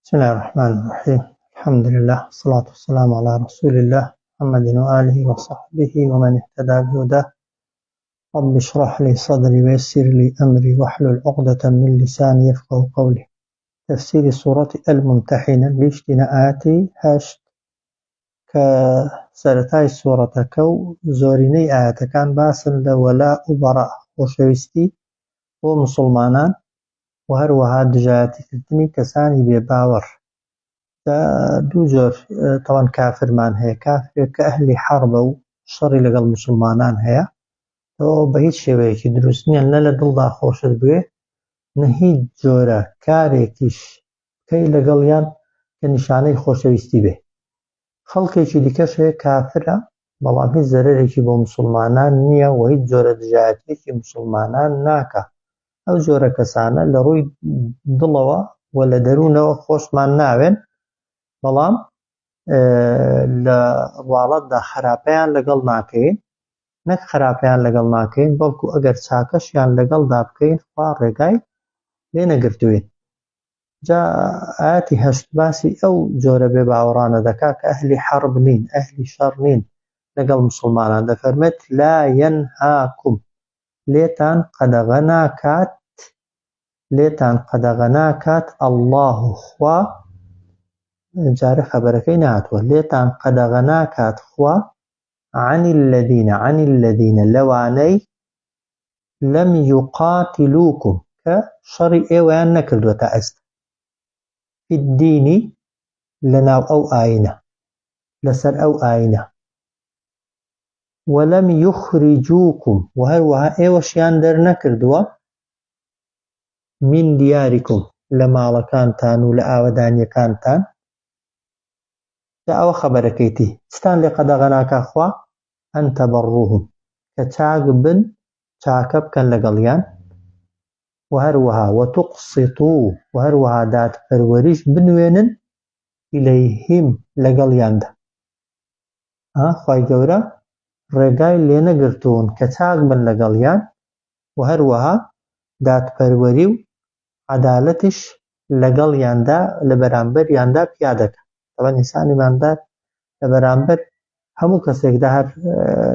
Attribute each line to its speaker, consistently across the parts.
Speaker 1: بسم الله الرحمن الرحيم. الحمد لله والصلاة والسلام على رسول الله محمد وآله وصحبه ومن اهتدى بهداه. رب اشرح لي صدري ويسر لي أمري واحلل عقدة من لساني يفقهوا قولي. تفسير سورة الممتحنة بيشتنا آتي هاشت كسرتاي سورة كو زوريني آيات كان باسن لولاء براء وشويستي ومسلمانان وهروها دجاتي كردني كساني بباور. دوو جۆر تەوان کافرمان هەیە، کافرێک کە ئەهلی حەربە و شەڕی لەگەڵ موسڵمانان هەیە، ئەوە بە هیچ شێوەیەکی دروست نییە نە لە دڵدا خۆشت بوێ نە هیچ جۆرە کارێکیش بکەی لەگەڵیان کە نیشانەی خۆشەویستی بێ. خەڵکێکی دیکەش هەیە کافرە بەڵام هیچ زەرەرێکی بۆ موسڵمانان نییە و هیچ جۆرە دژایەتییەکی موسڵمانان ناکە. ئەو جۆرە کەسانە لە ڕووی دڵەوە و لە دەروونەوە خۆشمان ناوێن، بەڵام لە ڕواڵەتدا خراپەیان لەگەڵ ناکەین، نەک خراپەیان لەگەڵ ناکەین بەڵکو ئەگەر چاکەشیان لەگەڵدا بکەین خوا ڕێگای لێ نەگرتووین. جا ئاەتی هەشت باسی ئەو جۆرە بێ باوەڕانە دەکا کە ئەهلی حەرب نین، ئەهلی شەڕ نین لەگەڵ موسڵمانان. دەفەرمێت لا ينهاكم، لێتان قەدەغە ناکات الله خوا، جارە خەبەرەکەی نهاتووە، لێتان قەدەغە ناکات خوا عن الذين لەوانەی لەم يقاتلوكم کە شەڕی ئێوەیان نەکردووەتە ئەست في الدین لەناو ئەو ئاینە، لەسەر ئەو ئاینە، وەلەم يخرجوكم و هەروەها ئێوەشیان دەرنەکردووە من دیارکم لە ماڵەکانتان و لە ئاوەدانیەکانتان. ئەوە خەبەرەکەیتی ستان لێ قەدەغە ناکا خوا ئەن تەبەڕوهم کە چاک بن، چاکە بکەن لەگەڵیان، و هەروەها وتقسطوا و هەروەها دادپەروەریش بنوێنن ئیلەیهم لەگەڵیاندا. خوای گەورە ڕێگای لێ نەگرتوون کە چاک بن لەگەڵیان و هەروەها دادپەروەری و عەدالەتیش لەگەڵیاندا لە بەرامبەریاندا پیا دەکات. طبعاً ئینسانی ماندار لە بەرامبەر هەموو کەسێکدا هەر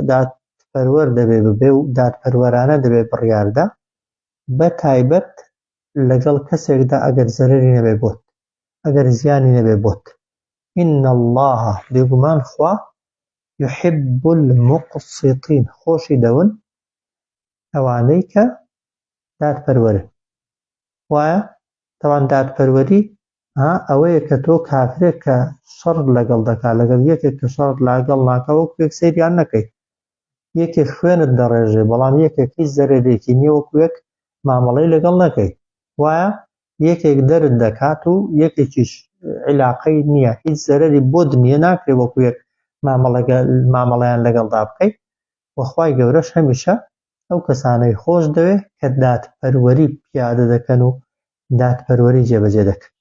Speaker 1: دادپەروەر دەبێ ببێ و دادپەروەرانە دەبێ بڕیاردا، بە تایبەت لەگەڵ کەسێکدا ئەگەر زەرەری نەبێ بۆت، ئەگەر زیانی نەبێ بۆت. ئین الله بێگومان خوا يحب المقسطین، خۆشی دەون ئەوانەی کە دادپەروەرن. وایە طبعاً دادپەروەری ئەوەیە کە تۆ کافرێک کە شەڕ لەگەڵ دەکا لەگەڵ یەکێک کە شەڕ لەگەڵ ناکە وەکو یەک سەیریان نەکەی، یەکێک خوێنت دەڕێژێ بەڵام یەکێک هیچ زەرێرێکی نییە وەکو یەک مامەڵەی لەگەڵ نەکەی. وایە یەکێک دەرت دەکات و یەکێکیش عیلاقەی نییە، هیچ زەرەری بۆت نییە، ناکرێ وەکو یەک مامەڵەیان لەگەڵدا بکەیت. وەخوای گەورەش هەمیشە ئەو کەسانەی خۆش دەوێ کە دادپەروەری پیادە دەکەن و دادپەروەری جێبەجێ دەکەن.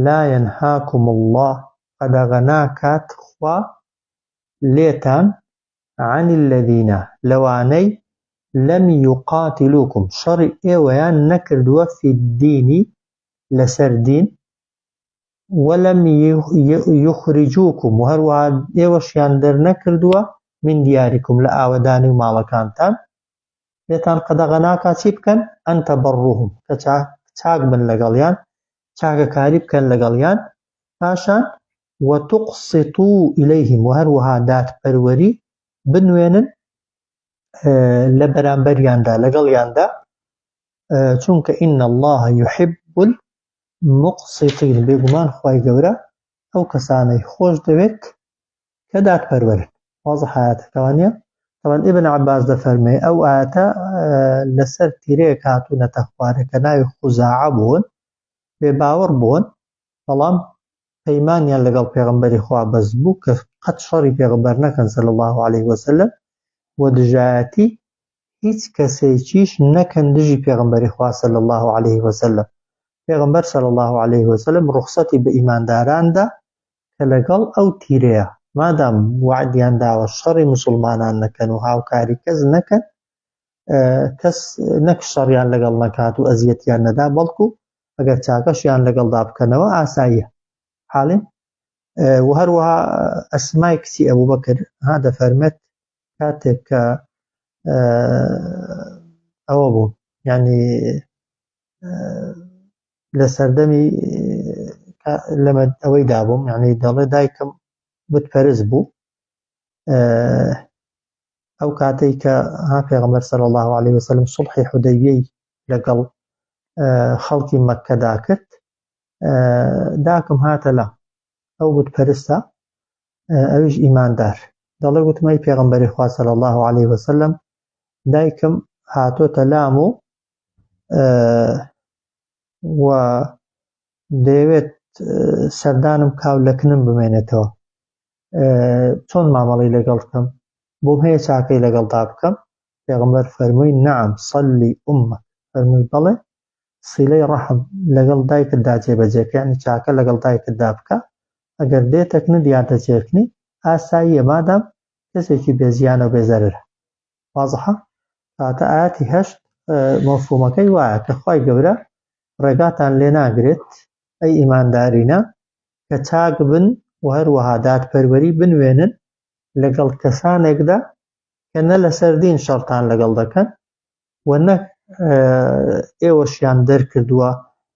Speaker 1: لا ينهاكم الله قەدەغە ناکات خوا لێتان عن الذين لەوانەی لەم يقاتلوكم شەڕی ئێوەیان نەکردووە في الدین لەسەر دین، وەلەم يخرجوكم و هەروەها ئێوەشیان دەرنەکردووە من دیارکم لە ئاوەدانی و ماڵەکانتان. لێتان قەدەغە ناکات چی بکەن؟ ئەن تەبەڕوهم کە چاک بن لەگەڵیان، چاکەکاری بکەن لەگەڵیان، پاشان وتقسطوا ئیلەیهم و هەروەها دادپەروەری بنوێنن لە بەرامبەریاندا لەگەڵیاندا، چونکە ئین الله يحب المقسطین، بێگومان خوای گەورە ئەو کەسانەی خۆش دەوێت کە دادپەروەرن. وازح ئاەتەکەوە نییە؟ طبعاً ئیبن عەباس دەفەرمێ ئەو ئاەتە لەسەر تیرەیەک هاتوونەتە خوارێ کە ناوی خوزاعە بوون، بێباوەڕ بوون، بەڵام پەیمانیان لەگەڵ پێغەمبەری خوا بەست بوو کە قەت شەڕی پێغەمبەر نەکەن صلی الله عليه وسلم و دژایەتی هیچ کەسێکیش نەکەن دژی پێغەمبەری خوا صلی الله عليه وسلم. پێغەمبەر صلی الله عليه وسلم ڕوخسەتی بە ئیمانداراندا کە لەگەڵ ئەو تیرەیە مادام وعدیان داوە شەڕی موسڵمانان نەکەن و هاوکاری کەس نەکەن، کەس نەک شەڕیان لەگەڵ نەکات و ئەزیەتیان نەدا، بەڵکو ئەگەر چاکەشیان لەگەڵدا بکەنەوە ئاساییە حاڵێن. و هەروەها ئەسمای کچی ئەبوو بەکر دەفەرمێت کاتێک کە ئەوە بوو یعنی لە سەردەمی لەمە ئەوەی دابووم یعنی دەڵێ دایکم بتپەرست بوو ئەو کاتەی کە پێغەمبەر صلی الله عليه وسلم سڵحی حودەیبیەی لەگەڵ خەڵکی مەککەدا کرد داکم هاتە لام ئەو بتپەرستە ئەویش ئیماندار دەڵێ وتمەی پێغەمبەری خوا صلی الله عليه وسلم دایکم هاتۆتە لام و دەیەوێت سەردانم کاولەکنم بمێنێتەوە چۆن مامەڵی لەگەڵ بکەم بۆم هەیە چاکەی لەگەڵدا بکەم پێغەمبەر فەرمووی نەعەم سەلی ئومەک فەرمووی بەڵێ سیلەی ڕەحم لەگەڵ دایکتدا جێبەجێکە یعنی چاکە لەگەڵ دایکتدا بکە ئەگەر دێتەکنت یان دەچێکنی ئاساییە مادام کەسێکی بێزیانە و بێزەررە وازەحە کاتە ئاەتی هەشت مەفهومەکەی وایە کە خوای گەورە ڕێگاتان لێ ناگرێت ئەی ئیماندارینە کە چاک بن و هەروەها دادپەروەری بنوێنن لەگەڵ کەسانێکدا کە نە لەسەر دین شەڕتان لەگەڵ دەکەن و نەک ئێوەشیان دەرکردووە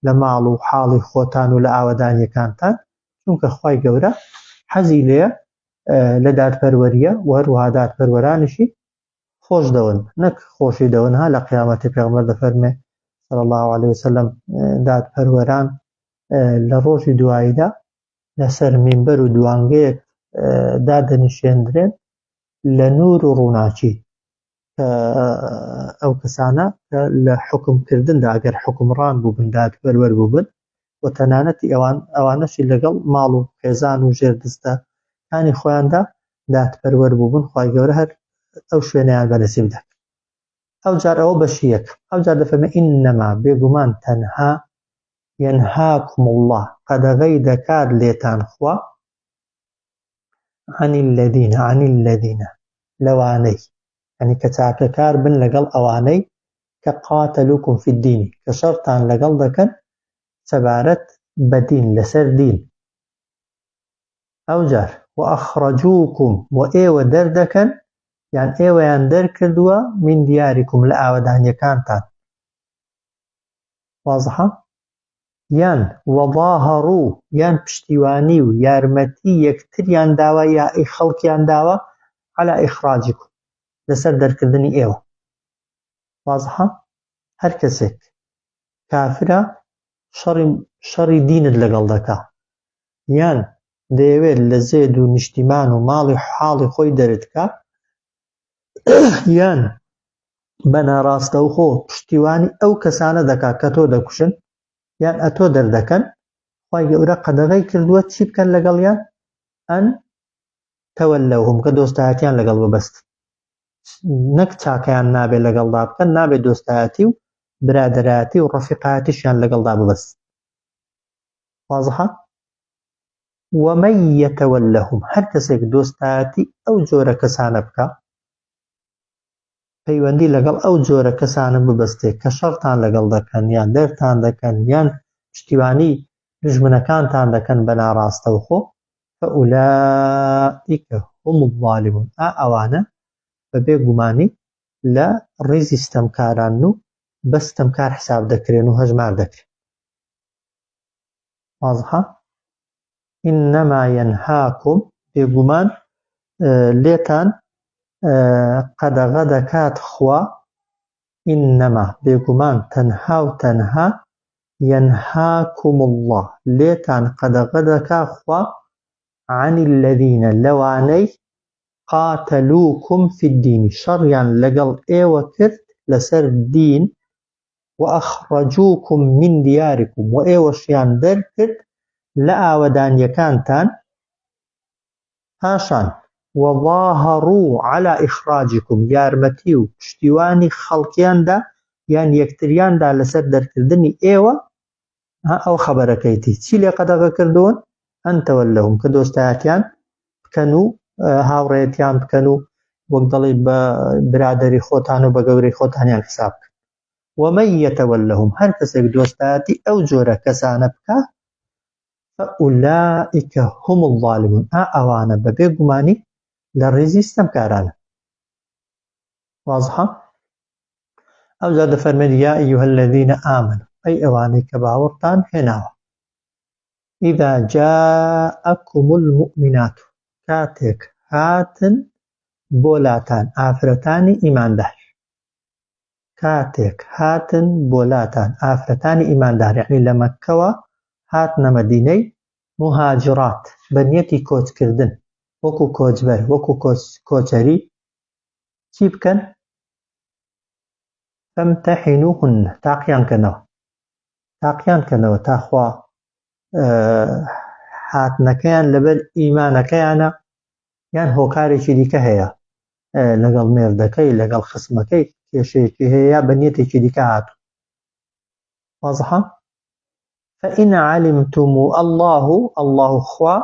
Speaker 1: لە ماڵ و حاڵی خۆتان و لە ئاوەدانیەکانتان چونکە خوای گەورە حەزی لێیە لە دادپەروەریە و هەروەها دادپەروەرانیشی خۆش دەون نەک خۆشی دەونها لە قیامەتی پێغەمبەر دەفەرمێ صلی الله عليه وسلم دادپەروەران لە ڕۆژی دواییدا لەسەر مینبەر و دوانگەیەک دادەنیشێندرێن لە نور و ڕووناچی ئەو کەسانە کە لە حکمکردندا ئەگەر حکمڕان بووبن دادپەروەر بووبن و تەنانەتی ئەوانەشی لەگەڵ ماڵ و خێزان و ژێردستەکانی خۆیاندا دادپەروەر بووبن خوای گەورە هەر ئەو شوێنەیان بەنسیب دەکات ئەو جار ئەوە بەشی یەک ئەو جار دەفەرمێ ئینەما بێگومان تەنها ينهاكم الله قەدەغەی دەکات لێتان خوا عن الذين لەوانەی یعنی کە چاکەکار بن لەگەڵ ئەوانەی کە قاتلوکم في الدین کە شەڕتان لەگەڵ دەکەن سەبارەت بە دین لەسەر دین ئەو جار و ئەخرەجوکم و ئێوە دەردەکەن یان ئێوەیان دەرکردووە من دیاریکم لە ئاوەدانیەکانتان وازەحە یان وەظاهەڕوو یان پشتیوانی و یارمەتی یەکتریان داوە یا خەڵکیان داوە على ئیخراجکم لەسەر دەرکردنی ئێوە وازەحە هەر کەسێک کافرە شەڕی دینت لەگەڵ دەکا یان دەیەوێت لە زێد و نیشتیمان و ماڵی حاڵی خۆی دەرتکە یان بە ناڕاستەوخۆ پشتیوانی ئەو کەسانە دەکا کە تۆ دەکوشن یان ئەتۆ دەردەکەن خوای گەورە قەدەغەی کردووە چی بکەن لەگەڵیان ئەن تەوەلەوهم کە دۆستایەتیان لەگەڵ ببەست نەک چاکەیان نابێت لەگەڵدا بکەن نابێت دۆستایەتی و برادەرایەتی و ڕەفیقایەتیشیان لەگەڵدا ببەست وازەحە ومن يتولهم هەر کەسێک دۆستایەتی ئەو جۆرە کەسانە بکە پەیوەندی لەگەڵ ئەو جۆرە کەسانە ببەستێت کە شەڕتان لەگەڵ دەکەن یان دەرتان دەکەن یان پشتیوانی دژمنەکانتان دەکەن بە ناڕاستەوخۆ فەئولائیک هم الظالمون ئەوانە بەبێ گومانی لە ڕێزی ستەمکاران و بە ستەمکار حساب دەکرێن و هەژمار دەکرێن وازەحە ئینەما ينهاکم بێگومان لێتان قەدەغە دەکات خوا ئینەما بێگومان تەنها و تەنها ينهاكم الله لێتان قەدەغە دەکا خوا عن الذين لەوانەی قاتلوكم في الدين شەڕیان لەگەڵ ئێوە کرد لەسەر دین وأخرجوكم من دياركم وإيوشيان دەرکرد لە ئاوەدانیەکانتان پاشان وظاهروا على إخراجكم یارمەتی و پشتیوانی خەڵکیاندا یان یەکتریاندا لەسەر دەرکردنی ئێوە ئەو خەبەرەکەیتی چی لێ قەدەغە کردوون ئەن تەوەلەهم کە دۆستایەتیان بکەن و هاوڕێیەتیان بکەن و وەک دەڵێ بە برادەری خۆتان و بە گەورەی خۆتانیان حساب بکەن ومن يتولهم هر کەسێک دۆستایەتی ئەو جۆرە کەسانە بکە فأولئك هم الظالمون ئەوانە بەبێ گومانی لە ڕێزی ستەمکارانە. واضحە؟ ئەو جا دەفەرمێت یا ئەیها الذین آمنوا ئەی ئەوانەی کە باوەڕتان هێناوە إذا جاءكم المؤمنات کاتێک هاتن بۆلاتان ئافرەتانی ئیماندار کاتێک هاتن بۆلاتان ئافرەتانی ئیماندار یعنی لە مەککەوە هاتنە مەدینەی مهاجرات بە نیەتی کۆچکردن وەکو کۆچبەر وەکو کۆچەری چی بکەن؟ فامتحنوهن تاقیان کەنەوە تاخوا هاتنەکەیان لەبەر ئیمانەکەیانە یان هۆکارێکی دیکە هەیە لەگەڵ مێردەکەی لەگەڵ خسمەکەی کێشەیەکی هەیە بە نیەتێکی دیکە هاتو. واضحە؟ فإن علمتم الله خوا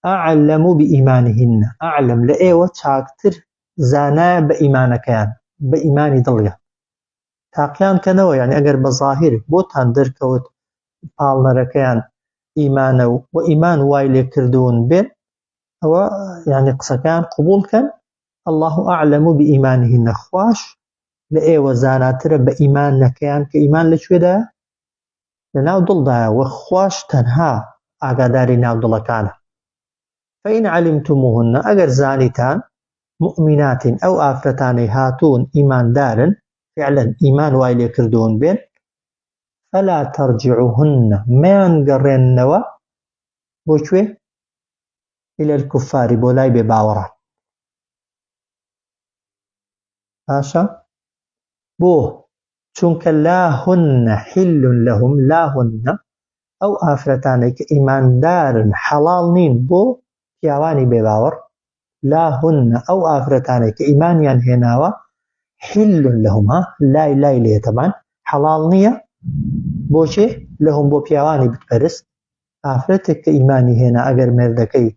Speaker 1: أعلم بإيمانهن أعلم لأيوة چاکتر زانا بإيمانكيان بإيماني دڵیان تاقیان کەنەوە یعنی ئەگەر بە ظاهر بۆتان دەرکەوت پاڵنەرەکەیان ئیمانە و ئیمان وای لێ کردوون بێت ئەوە یعنی قسەکەیان قبولکەن الله أعلم بإيمانهن خواش لأيوة زاناترە بە ئیمانەکەیان کە ئیمان لەکوێدایە لەناو دڵدایە و خواش تەنها ئاگاداری ناو دڵەکانە. فإن علمتموهن ئەگەر زانیتان مؤمنات ئەو ئافرەتانەی هاتوون ئیماندارن فعلا ئیمان وای لێ کردوون بێن فلا ترجعوهن مەیان گەڕێننەوە بۆ کوێ؟ إلى الكفار بۆ لای بێ باوەڕان. باشە؟ بۆ چونکە لاهن حل لهم لاهن ئەو ئافرەتانەی کە ئیماندارن حەڵاڵ نین بۆ پیاوانی بێباوەڕ لاهن ئەو ئافرەتانەی کە ئیمانیان هێناوە حل لهم لای لێتەمان حەڵاڵ نییە بۆچێ لەهم بۆ پیاوانی بتپەرست ئافرەتێک کە ئیمانی هێنا ئەگەر مێردەکەی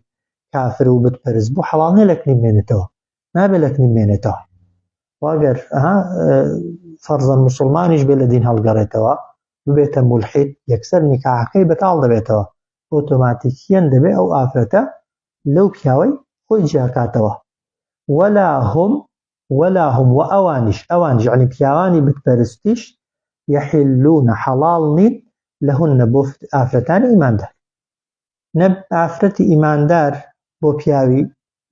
Speaker 1: کافر و بتپەرست بۆ حەڵاڵ نییە لەکنی بمێنێتەوە نابێت لەکنی بمێنێتەوە واگەر فەرزەن موسڵمانیش بێ لە دین هەڵگەڕێتەوە ببێتە مولحید یەکسەر نیکاحەکەی بەتاڵ دەبێتەوە ئۆتۆماتیکیەن دەبێت ئەو ئافرەتە لەو پیاوەی خۆی جیاکاتەوە ولا هم و ئەوانیش یعنی پیاوانی بتپەرستیش یحلونە حەڵاڵ نین لەهونە بۆ ئافرەتانی ئیماندار نە ئافرەتی ئیماندار بۆ پیاوی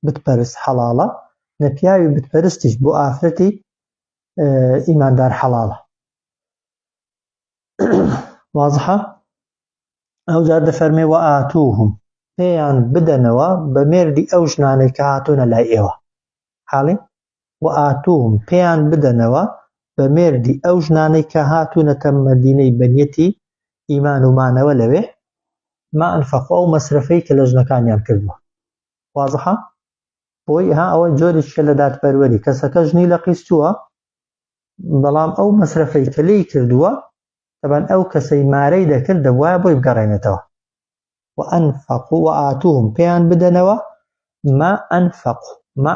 Speaker 1: بتپەرست حەڵاڵە نە پیاوی بتپەرستیش بۆ ئافرەتی ئیماندار حەڵاڵە. واضحە؟ ئەو جار دەفەرمێ و ئاتوهم پێیان بدەنەوە بە مێردی ئەو ژنانەی کە هاتوونە لای ئێوە حاڵی و ئاتوهم پێیان بدەنەوە بە مێردی ئەو ژنانەی کە هاتوونەتە مەدینەی بەنیەتی ئیمان و مانەوە لەوێ ما ئەنفەقوا ئەو مەسرفەی کە لە ژنەکانیان کردووە. واضحە؟ بۆی ئەوە جۆرێکە لە دادپەروەری کەسەکە ژنی لە قیستووە بەڵام ئەو مەسرفەی کە لێی کردووە طبعاً ئەو کەسەی مارەی دەکرد دەبوایە بۆی بگەڕێنێتەوە. وأنفقوا وآتوهم پێیان بدەنەوە ما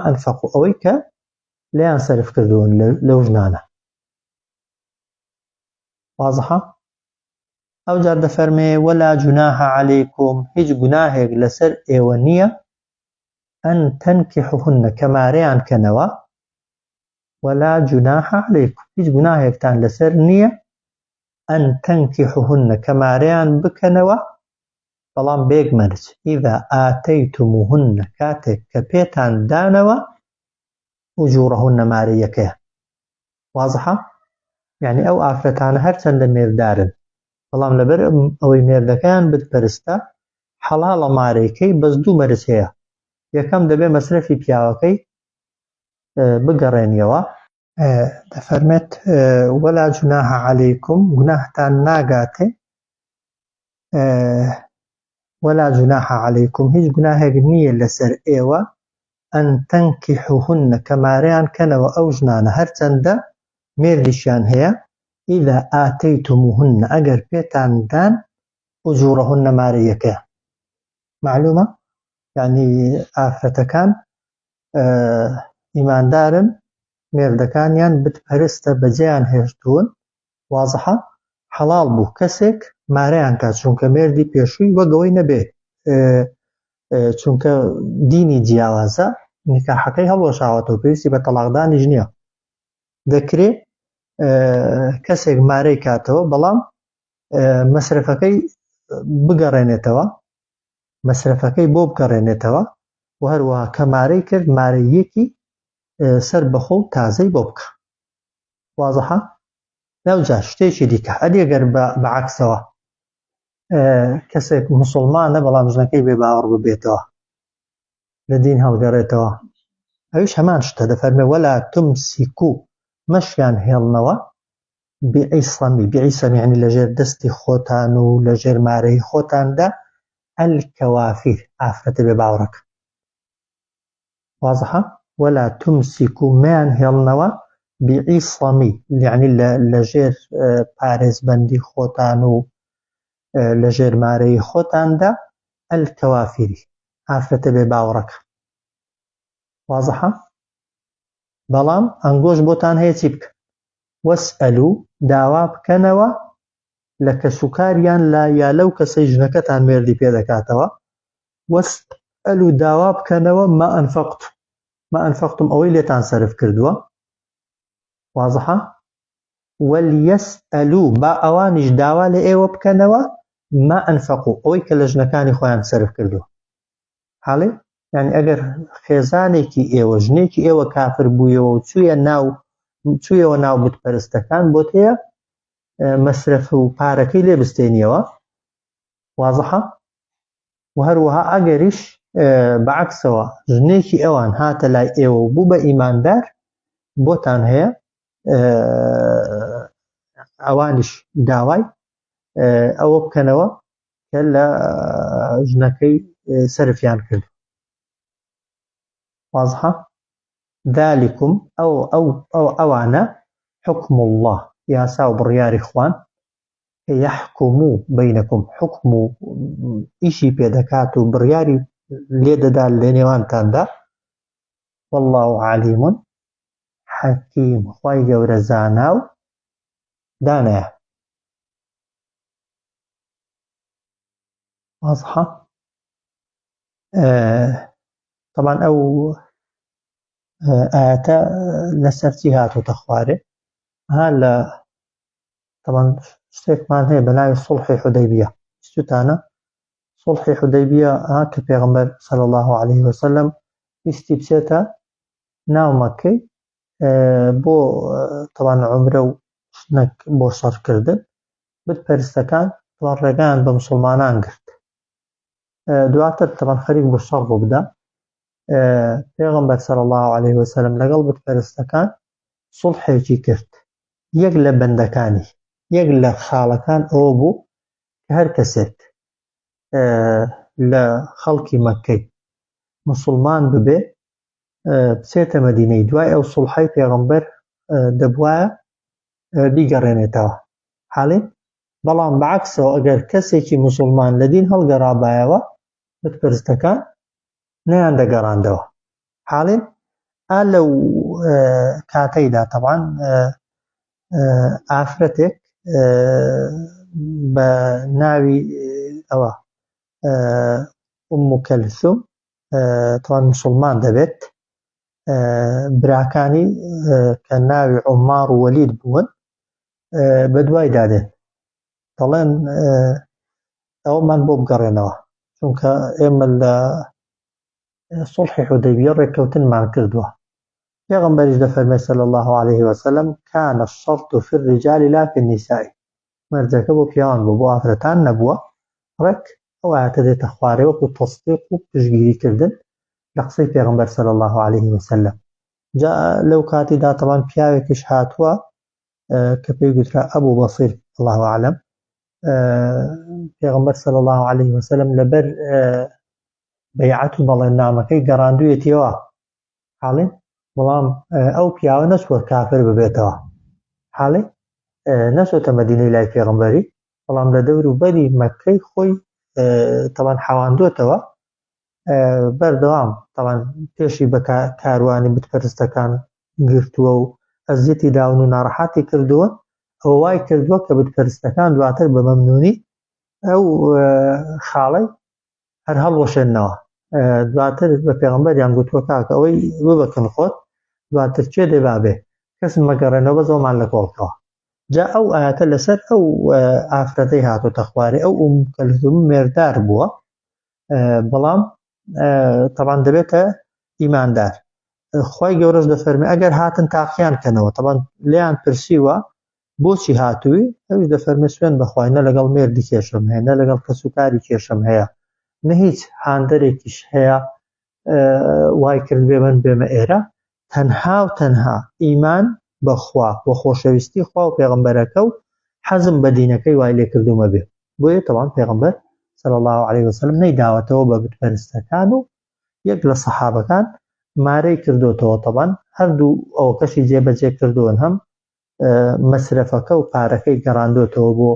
Speaker 1: ئەنفەقوا ئەوەی کە لێیان سەرف کردوون لەو ژنانە. واضحە؟ ئەو جار دەفەرمێ ولا جناح عليكم هیچ گوناهێک لەسەر ئێوە نییە ئەن تەنکیحوهن کە مارەیان کەنەوە ولا جناح عليكم هیچ گوناهێکتان لەسەر نییە ئەن تەنکیحوهن کە مارەیان بکەنەوە بەڵام بێگمەرج ئیذا ئاتەیتموهن کاتێک کە پێتان دانەوە ئوجوڕەهن مارەیەکەیان. واضحە؟ یعنی ئەو ئافرەتانە هەرچەندە مێردارن بەڵام لەبەر ئەوەی مێردەکەیان بتپەرستە حەڵاڵە مارەیەکەی بەس دوو مەرج هەیە یەکەم دەبێ مەسرەفی پیاوەکەی بگەڕێنیەوە. دەفەرمێت ولا جناح عليكم گوناهتان ناگاتێ ولا جناح عليكم هیچ گوناهێک نییە لەسەر ئێوە ئەن تەنکیحوهن کە مارەیان کەنەوە ئەو ژنانە هەرچەندە مێردیشیان هەیە ئیذا ئاتەیتموهن ئەگەر پێتان دان ئوجوڕەهن مارەیەکەیان. معلومە؟ یعنی ئافرەتەکان ئیماندارن مێردەکانیان بتپەرستە بەجێیان هێشتوون واضحە حەڵال بوو کەسێک مارەیان کات چونکە مێردی پێشووی وەگەوەی نەبێ چونکە دینی جیاوازە نیکاحەکەی هەڵوەشاوەتەوە پێویستی بە تەلاقدانیش نییە دەکرێت کەسێک مارەی کاتەوە بەڵام مەسرفەکەی بگەڕێنێتەوە مەسرفەکەی بۆ بگەڕێنێتەوە و هەروەها کە مارەی کرد مارەیەکی سەر بەخۆ و تازەی بۆ بکە واضحە لەوجا شتێکی دیکە ئەگەر بەعەکسەوە کەسێک موسڵمانە بەڵام ژنەکەی بێ باوەڕ ببێتەوە لە دین هەڵگەڕێتەوە ئەویش هەمان شتە دەفەرمێ وەلا تمسیکو مەشیان هێڵنەوە بعیسەمی یعنی لەژێر دەستی خۆتان و لەژێر مارەی خۆتاندا الکەوافیر ئافرەتە بێ باوەڕەکە واضحە ولا تمسیکو مەیان هێڵنەوە بعیسەمی یعنی لەژێر پارێزبەندی خۆتان و لەژێر مارەی خۆتاندا الکەوافیری ئافرەتە بێ باوەڕەکە واضحە بەڵام ئەنگۆش بۆتان هەیە چی بکە وەسئەلو داوا بکەنەوە لە کەسوکاریان لا یا لەو کەسەی ژنەکەتان مێردی پێ دەکاتەوە وەسئەلو داوا بکەنەوە ما ئەنفەقتم ئەوەی لێتان سەرف کردووە واضحە وەلیەسئەلو با ئەوانیش داوا لە ئێوە بکەنەوە ما ئەنفەقو ئەوەی کە لە ژنەکانی خۆیان سەرف کردووە حاڵێ یعنی ئەگەر خێزانێکی ئێوە ژنێکی ئێوە کافر بوویەوە و چوویەوە ناو بتپەرستەکان بۆت هەیە مەسرف و پارەکەی لێ بستێنیەوە واضحە و هەروەها ئەگەریش بەعەکسەوە ژنێکی ئەوان هاتە لای ئێوە و بوو بە ئیماندار بۆتان هەیە ئەوانیش داوای ئەوە بکەنەوە کە لە ژنەکەی سەرفیان کرد واضحە ذلكم ئەوانە حکم الله یاسا و بڕیاری خوان یحکموا بینکم حکم و ئیشی پێدەکات و بڕیاری لێدەدا لە نێوانتاندا والله علیم حەکیم خوای گەورە زانا و دانایە واضحە طبعا ئەو ئاەتە لەسەر چی هاتووتە خوارێ ها لە طبعا شتێکمان هەیە بە ناوی سوڵحی حودەیبیە شتانە سوڵحی حودەیبیە کە پێغەمبەر صلی الله عليه وسلم ویستی بچێتە ناو مەککەی بۆ طبعا عومرە و شتێک بۆ شەڕکردن بتپەرستەکان ڕێگان بە موسڵمانان گرت دواتر طبعا خەریک بۆ شەڕ بۆ بدا پێغەمبەر صلی الله عليه وسلم لەگەڵ بتپەرستەکان سوڵحێکی کرد یەک لە بەندەکانی یەک لە خاڵەکان ئەوە بوو کە هەر کەسێک لە خەڵکی مەککەی موسڵمان ببێ بچێتە مەدینەی دوای ئەو سوڵحەی پێغەمبەر دەبوایە بیگەڕێنێتەوە حاڵێ بەڵام بەعەکسەوە ئەگەر کەسێکی موسڵمان لە دین هەڵگەڕابایەوە بتپەرستەکان نەیان دەگەڕاندەوە حاڵێ لەو کاتەیدا طبعا ئافرەتێک بە ناوی ئەوە ئوم کەلثوم طبعا موسڵمان دەبێت براکانی کە ناوی عومار و وەلید بوون بە دوای دادێن دەڵێن ئەومان بۆ بگەڕێنەوە چونکە ئێمە لە سوڵحی حودەیبیە ڕێککەوتنمان کردووە پێغەمبەریش دەفەرمێ صلی الله عليه وسلم كان الشرط في الرجال لا في النساء مەرجەکە بۆ پیاوان بوو بۆ ئافرەتان نەبووە ڕێک ئەو ئاەتە دێتە خوارێ وەکو تەصدیق و پشتگیریکردن لە قسەی پێغەمبەر صلی الله عليه وسلم جا لەو کاتیدا طبعا پیاوێکیش هاتووە کە پێی گوترا ئەبوو بەسیر الله أعلم پێغەمبەر صلی الله عليه وسلم لەبەر بەیعەت و بەڵێننامەکەی گەڕاندوویەتیەوە حاڵێ بەڵام ئەو پیاوە نەچووە کافر ببێتەوە حاڵێ نەچۆتە مەدینەی لای پێغەمبەری بەڵام لە دەور و بەری مەککەی خۆی طبعا حەواندووەتەوە بەردەوام طبعا پێشی بە کاروانی بتپەرستەکان گرتووە و ئەزیەتی داون و ناڕەحەتی کردووە ئەو وای کردووە کە بتپەرستەکان دواتر بە مەمنونی ئەو خاڵەی هەر هەڵوەشێننەوە. دواتر بە پێغەمبەریان گوتووە کاکە ئەوەی ببەکن خۆت دواتر چێ دێ بابێ کەس مەگەڕێنەوە بە زۆمان لە کۆڵکەوە. جا ئەو ئاەتە لەسەر ئەو ئافرەتەی هاتوتە خوارێ ئەو کەلثوم مێردار بووە، بەڵام تەبان دەبێتە ئیماندار. خوای گەورەش دەفەرمێ ئەگەر هاتن تاقییان کەنەوە، تەبان لێیان پرسیوە بۆچی هاتووی، ئەوش دەفەرمێ سوێن بەخوای نە لەگەڵ مێردی کێشم هەیە نە لەگەڵ کەسوکاری کێشم هەیە نە هیچ هاندەرێکیش هەیە وای کرد بێ من بێمە ئێرە، تەنها و تەنها ئیمان بەخوا و خۆشەویستی خوا و پێغەمبەرەکە و حەزم بە دینەکەی وای لێ کردومە بێ. بۆیە تەوان پێغەمبەر صلی الله عليه وسلم نەیداوەتەوە بە بتپەرستەکان و یەک لە سەحابەکان مارەی کردوتەوە. تەبان هەردوو ئەوە کەشی جێبەجێ کردوون، هەم مەسرەفەکە و پارەکەی گەڕاندوتەوە بۆ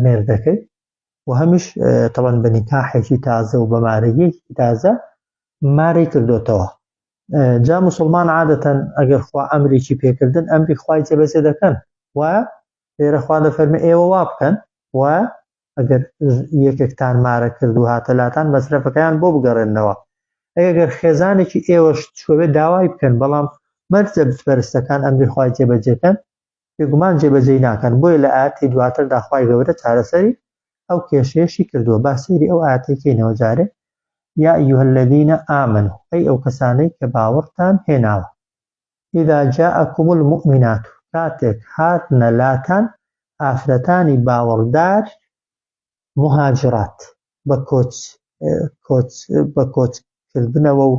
Speaker 1: مێردەکەی و هەمیش تەبان بە نیکاحێکی تازە و بە مارەیەکی تازە مارەی کردوتەوە. جا موسڵمان عادەتەن ئەگەر خوا ئەمرێکی پێکردن ئەمری خوای جێبەجێ دەکەن، وایە لێرە خوا دەفەرمێ ئێوە وا بکەن، وایە ئەگەر یەکێکتان مارە کرد و هاتەلاتان مەسرەفەکەیان بۆ بگەڕێنەوە. ئەگەر خێزانێکی ئێوەش شوێ داوای بکەن بەڵام مەرجە بتپەرستەکان ئەمری خوای جێبەجێکەن بێگومان جێبەجێ ناکەن. بۆیە لە ئاەتی دواتردا خوای گەورە چارەسەری ئەو کێشەیەشی کردووە. با سەیری ئەو ئاەتێکینەوە جارێ یا أيها الذين آمنوا أي أو كساني كباورتان هناوا إذا جاءكم المؤمنات كاتك هاتنا لاتان آفرتاني باوردار مهاجرات بكوت كردنەوە و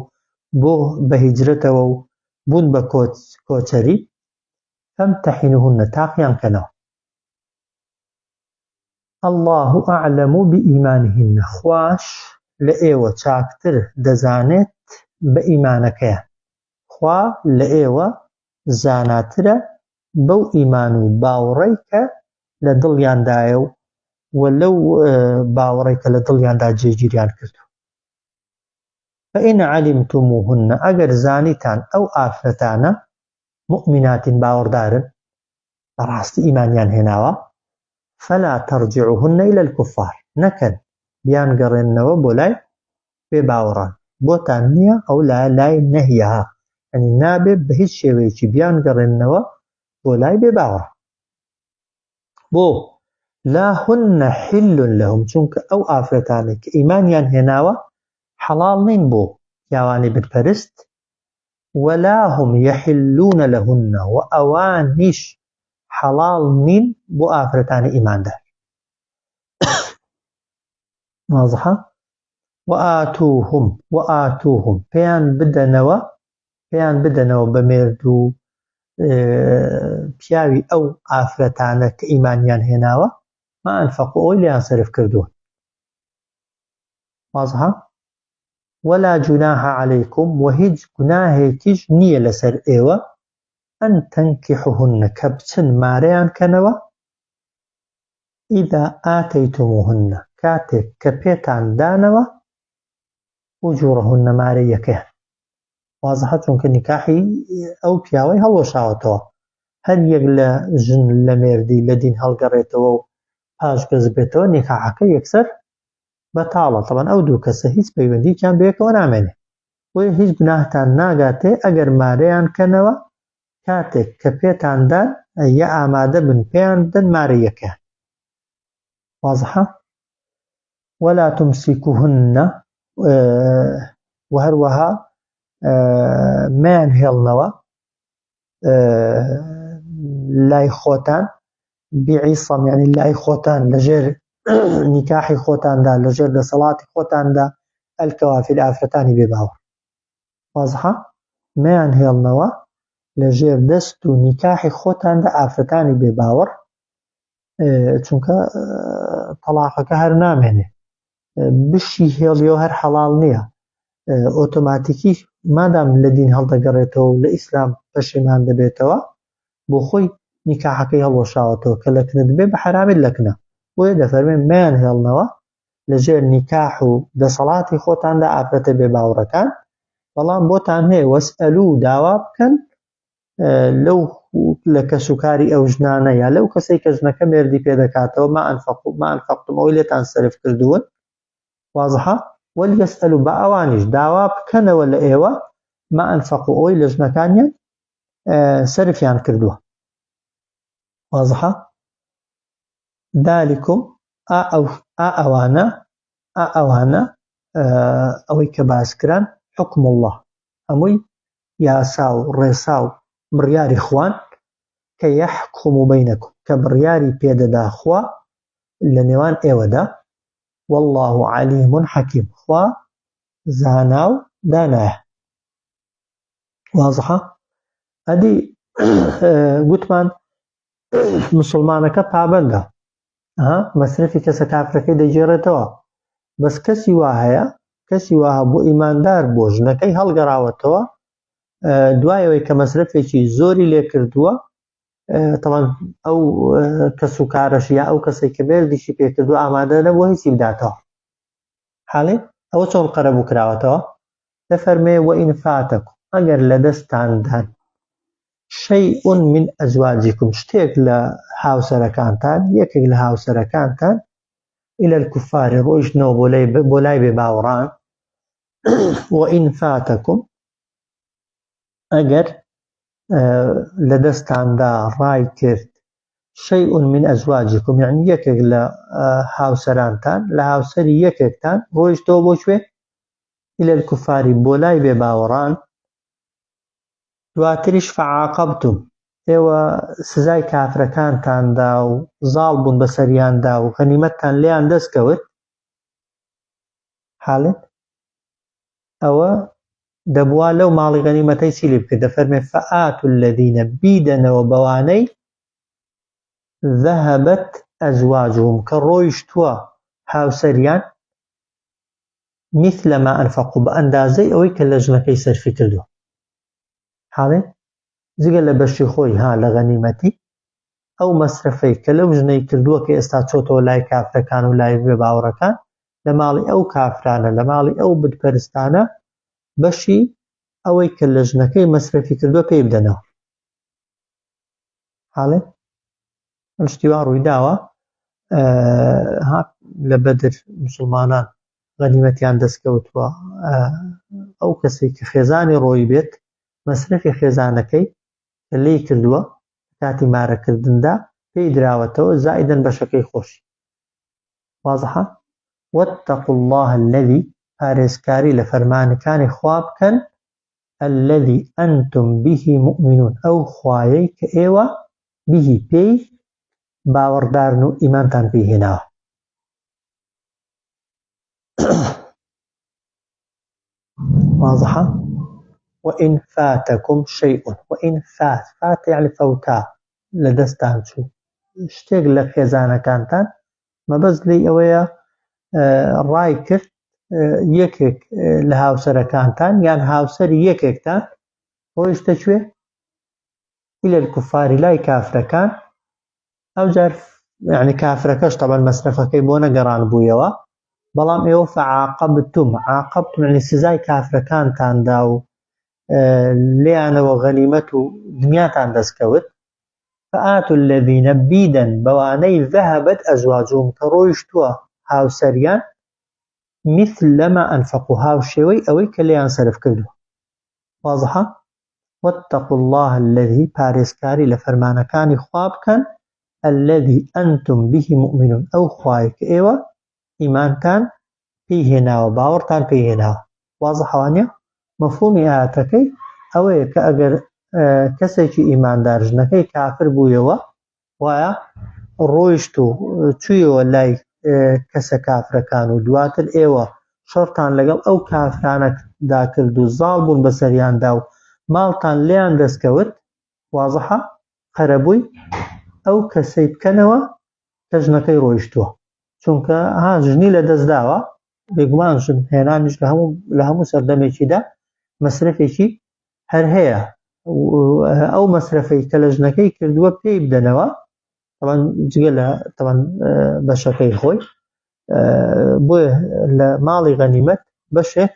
Speaker 1: بۆ بەهیجرەتەوە و بوون بە کۆچەری فامتحنوهن تاقیان کەنەوە. الله أعلم بإيمانهن خواش لە ئێوە چاکتر دەزانێت بە ئیمانەکەیان. خوا لە ئێوە زاناترە بەو ئیمان و باوەڕەی کە لە دڵیاندایە و لەو باوەڕەی کە لە دڵیاندا جێگیریان کردو. فإن علمتموهن ئەگەر زانیتان ئەو ئافرەتانە مؤمناتین باوەڕدارن بەڕاستی ئیمانیان هێناوە فلا ترجعوهن إلى الكفار نەکەن بیان گەڕێنەوە بۆ لای بێ باوەڕان. بۆتان نییە ئەو لای نەهیەها، ئەنی نابێت بە هیچ شێوەیەکی بیان گەڕێنەوە بۆ لای بێ باوەڕ. بۆ لا هن حل لهم چونکە ئەو ئافرەتانێک کە ئیمانیان هێناوە حەڵاڵ نین بۆ پیاوانی بتپەرست ولا هم يحلون لهن و ئەوانیش حەڵاڵ نین بۆ ئافرەتانی ئیماندار. واضحة؟ وآتوهم پێیان بدەنەوە بە مێرد و پیاوی ئەو ئافرەتانە کە ئیمانیان هێناوە ما ئەنفەقوا ئەوەی لیان سەرف کردووە. واضحة؟ ولا جناح عليكم و هیچ گوناهێکیش نییە لەسەر ئێوە ئەن تەنکیحوهن کە بچن مارەیان کەنەوە ئیدا ئاتەیتموهن کاتێک کە پێتان دانەوە ئوجوڕهن مارەیەکەیان. واضحە؟ چونکە نیکاحی ئەو پیاوەی هەڵوەشاوەتەوە، هەر یەک لە ژن لە مێردی لە دین هەڵگەڕێتەوە و پاش گەز بێتەوە نیکاحەکە یەکسەر بەتاڵە. تەبەن ئەو دوو کەسە هیچ پەیوەندییان بەیەکەوە نامێنێ، بۆیە هیچ گوناهتان ناگاتێ ئەگەر مارەیان کەنەوە کاتێک کە پێتاندان یا ئامادە بن پێیان بدەن مارەیەکەیان. واضحە؟ ولا تمسكوهن و هەروەها مەیان هێڵنەوە لای خۆتان بعیسەم یعنی لای خۆتان لەژێر نیکاحی خۆتاندا لەژێر دەسەڵاتی خۆتاندا ئەلکەوافر ئافرەتانی بێ باوەڕ. واضحە؟ مەیان هێڵنەوە لەژێر دەست و نیکاحی خۆتاندا ئافرەتانی بێ باوەڕ، چونکە تەلاقەکە هەر نامێنێ بشی هێڵیەوە هەر حەڵاڵ نییە ئۆتۆماتیکی مادام لە دین هەڵدەگەڕێتەوە و لە ئیسلام پەشیمان دەبێتەوە بۆ خۆی نیکاحەکەی هەڵوەشاوەتەوە کە لەکنت بێ بە حەرامی لەکنە. بۆیە دەفەرمێن مەیان هێڵنەوە لەژێر نیکاح و دەسەڵاتی خۆتاندا ئافرەتە بێ باوەڕەکان، بەڵام بۆتان هەیە وەسئەلوو داوا بکەن لەو لە کەسوکاری ئەو ژنانە یا لەو کەسەی کە ژنەکە مێردی پێدەکاتەوە ما ئەنفەقتم ئەوەی لێتان سەرف کردوون واضحە وەلیەسئەلوا بە ئەوانیش داوا بکەنەوە لە ئێوە ما ئەنفەقوا ئەوەی لە ژنەکانیان سەرفیان کردووە واضحە ذلكم ئەوانە ئەوەی کە باسکران حکم الله هەمووی یاسا و ڕێسا و بڕیاری خوان کە یەحکم بەینەکم کە بڕیاری پێدەدا خوا لە نێوان ئێوەدا والله علیم حەکیم خوا زانا و دانایە واضحە ئەدی گوتمان مسلمانەکە پابەندە مەسرفی کەسە کافرەکەی دەگێڕێتەوە بەس کەسی وا هەیە بۆ ئیماندار بۆ ژنەکەی هەڵگەڕاوەتەوە دوایەوەی کە مەسرفێکی زۆری لێ کردووە تەڵەن ئەو کەسوکارەش یا ئەو کەسێک کە مێردیشی پێکردووە ئامادە نەبووە هیچی بداتەوە حاڵێ ئەوە چۆن قەرەبوو کراوەتەوە دەفەرمێ وئین فاتەکم ئەگەر لە دەستاندان شەیء من ئەزواجیکم شتێک لە هاوسەرەکانتان یەکێک لە هاوسەرەکانتان إلى الكفار ڕۆیشتنەوە بۆ لای بێباوەڕان وئین فاتەکم ئەگەر لە دەستاندا ڕای کرد شەیء من ئەزواجیکم یعنی یەکێک لە هاوسەرانتان لە هاوسەری یەکێکتان ڕۆیشتەوە بۆ کوێ إلى الكفار بۆ لای بێباوەڕان دواتریش فعاقبتم ئێوە سزای کافرەکانتاندا و زاڵ بوون بەسەریاندا و غەنیمەتتان لێیان دەستکەوت حاڵێت ئەوە دەبوا لەو ماڵی غەنیمەتەی چی لێ بکرد دەفەرمێ فەئاتوا الذینە بیدەنەوە بەوانەی ذەهەبەت ئەزواجهم کە ڕۆیشتووە هاوسەریان مثل ما ئەنفەقوا بە ئەندازەی ئەوەی کە لە ژنەکەی سەرفی کردووە حاڵێت جگە لە بەشی خۆی لە غەنیمەتی ئەو مەسرفەی کە لەو ژنەی کردووە کە ئێستا چۆتەوە لای کافرەکان و لای بێباوەڕەکان لە ماڵی ئەو کافرانە لە ماڵی ئەو بتپەرستانە بەشی ئەوەی کە لە ژنەکەی مەسرفی کردووە پێی بدەنەوە حاڵێت شتیوان ڕووی داوە لە بەدر مسلمانان غەنیمەتیان دەستکەوتووە ئەو کەسێک کە خێزانی ڕۆی بێت مەسرفی خێزانەکەی کە لێی کردووە کاتی مارەکردندا پێی دراوەتەوە زائیدەن بەشەکەی خۆشی واضحە واتقوا الله الذي پارێزکاری لە فەرمانەکانی خوا بکەن الذي أنتم به مؤمنون ئەو خوایەی کە ئێوە به پێی باوەڕدارن و ئیمانتان پێی هێناوە واضحە وإن فاتكم شيء وإن فات يعني فوتا لدستان شو شتێک لە خێزانەکانتان مەبەست لێی ئەوەیە ڕای کرد یەکێک لە هاوسەرەکانتان یان هاوسەری یەکێکتان ڕۆیشتە کوێ إلى الكفار لای کافرەکان ئەو جار يعني کافرەکەش طبعا مەسرفەکەی بۆ نەگەڕان بوویەوە بەڵام ئێوە فعاقبتم عاقبتم يعني سزای کافرەکانتاندا و لێیانەوە غەنیمەت و دنیاتان دەستکەوت فآتوا الذين بیدەن بەوانەی ذهبت ئەزواجهم کە ڕۆیشتووە هاوسەریان مثل ما أنفقوا هاوشێوەی ئەوەی کە لێیان سەرف کردووە واضحە واتقوا الله الذي پارێزکاری لە فەرمانەکانی خوا بکەن الذي أنتم به مؤمنون ئەو خوای کە ئێوە ئیمانتان پێی هێناوە باوەڕتان پێی هێناوە واضحە وانیە مەفهومی ئاەتەکەی ئەوەیە کە ئەگەر کەسێکی ئیماندار ژنەکەی کافر بوویەوە وایە ڕۆیشت و چوویەوە لای کەسە کافرەکان و دواتر ئێوە شەڕتان لەگەڵ ئەو کافرانەدا کرد و زاڵ بوون بەسەریاندا و ماڵتان لێیان دەستکەوت واضحە قەرەبووی ئەو کەسەی بکەنەوە کە ژنەکەی ڕۆیشتووە چونکە ژنی لە دەستداوە بێگومان ژن هێنانیش لە هەموو سەردەمێکیدا مەسرفێکی هەر هەیە ئەو مەسرفەی کە لە ژنەکەی کردووە پێی بدەنەوە جگە لە بەشەکەی خۆی بۆیە لە ماڵی غەنیمەت بەشێک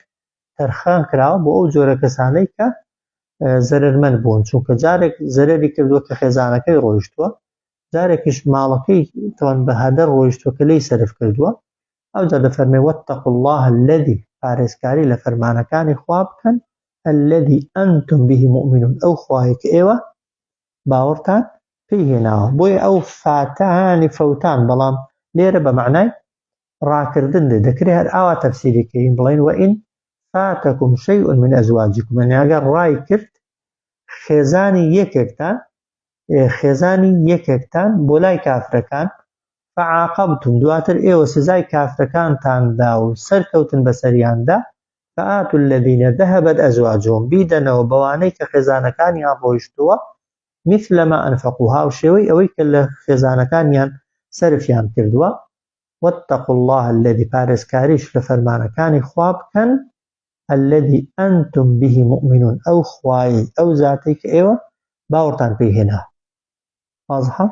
Speaker 1: تەرخان کراوە بۆ ئەو جۆرە کەسانەی کە زەرەرمەند بوون، چونکە جارێک زەرەری کردووە کە خێزانەکەی ڕۆیشتووە، جارێکیش ماڵەکەی تەوان بە هەدەر ڕۆیشتووە کە لێی سەرف کردووە، ئەوجا دەفەرمێ واتقوا الله الذي پارێزکاری لە فەرمانەکانی خوا بکەن الذي أنتم به مؤمنون ئەو خوایە کە ئێوە باوەڕتان پێی هێناوە. بۆیە ئەو فاتانی فەوتان، بەڵام لێرە بە معنای ڕاکردن دەکرێت هەر ئاوا تەفسیریکەین بڵێن وئین فاتەکم شەیء من ئەزواجکم، یعنی ئەگەر ڕای کرد خێزانی یەکێکتان بۆ لای کافرەکان فعاقبتم دواتر ئێوە سزای کافرەکانتاندا و سەرکەوتن بەسەریاندا فآتوا الذين ذهبت أزواجهم بیدەنەوە بەوانەی کە خێزانەکانیان ڕۆیشتووە مثل ما أنفقوا هاو شێوەی ئەوەی کە لە خێزانەکانیان سەرفیان کردووە واتقوا الله الذي پارێزکاریش لە فەرمانەکانی خوا بکەن الذي أنتم به مؤمنون ئەو خوایی ئەو زاتەی کە ئێوە باوەڕتان پێی هێنا. واضحە؟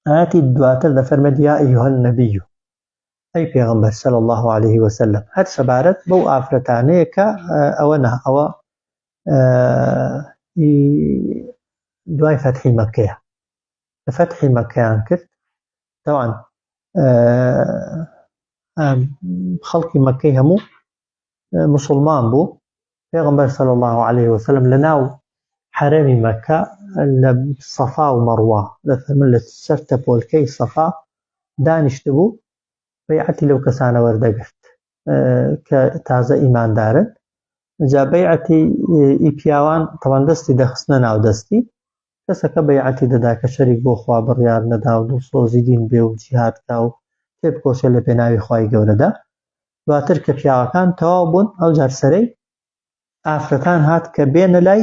Speaker 1: ئاەتی دواتر دەفەرمێت یا ئەیها النەبی ئەی پێغەمبەر صلی الله عليه وسلم، هەر سەبارەت بەو ئافرەتانەیە کە ئەوە دوای فەتحی مەککەیە، لە فەتحی مەککەیان کرد تەوان خەڵکی مەککەی هەموو مسلمان بوو. پێغەمبەر صلی الله عليه وسلم لە ناو حرەمی مەککە لە سەفا و مەڕوا لە سەر تەپۆلکەی سەفا دانیشتە بوو، بەیعەتی لەو کەسانە وەردەگرت کە تازە ئیماندارن. جا بەیعەتی پیاوان تەوان دەستی دەخستنە ناو دەستی، کەسەکە بەیعەتی دەدا کە شەریک بۆ خوا بڕیار نەدا و دڵسۆزی دین بێ و جیهادکا و تێبکۆشێ لە پێناوی خوای گەورەدا. دواتر کە پیاوەکان تەواو بوون ئەوجار سەرەی ئافرەتان هات کە بێنە لای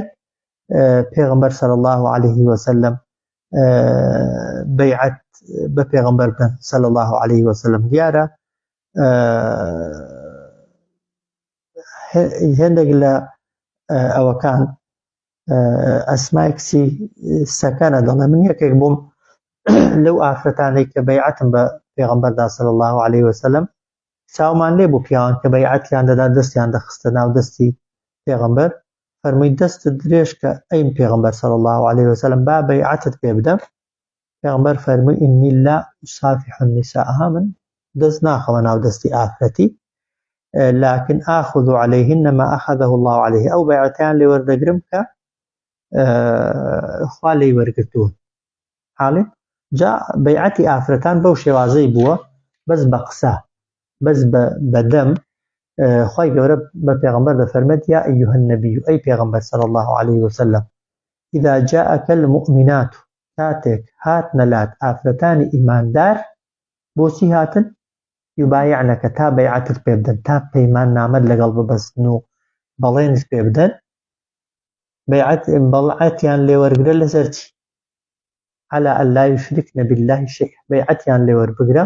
Speaker 1: پێغەمبەر صلی الله عليه وسلم بەیعەت بە پێغەمبەر بن صلی الله عليه وسلم. دیارە هێندێک لە ئەوەکان ئەسمای کچی سەکەنە دەڵێ من یەکێک بووم لەو ئافرەتانەی کە بەیعەتم بە پێغەمبەردا صلی الله عليه وسلم، چاومان لێ بوو پیاوان کە بەیعەتیان دەدا دەستیان دەخستە ناو دەستی پێغەمبەر، فەرمووی دەستت درێژ کە ئەی پێغەمبەر صلی الله عليه وسلم با بەیعەتت پێ بدەم. پێغەمبەر فەرمووی ئینی لا ئوسافح النساء، من دەست ناخەوە ناو دەستی ئافرەتی، لكن آخذ عليهن ما أخذه الله عليه، ئەو بەیعەتیان لێ وەردەگرم کە خوا لێی وەرگرتوون. حاڵێ جا بەیعەتی ئافرەتان بەو شێوازەی بووە، بەس بە قسە بەس بە دەم. خوای گەورە بە پێغەمبەر دەفەرمێت یا ئەیها النەبی ئەی پێغەمبەر صلی الله عليه وسلم إذا جاءك المؤمنات کاتێک هاتنە لات ئافرەتانی ئیماندار بۆچی هاتن؟ یوبایعنەکە تا بەیعەتت پێ بدەن، تا پەیمان نامەت لەگەڵ ببەستن و بەڵێنت پێ بدەن. بەیعەتیان لێ وەرگرە لەسەر چی؟ على أن لا يشركن بالله شيئا، بەیعەتیان لێ وەربگرە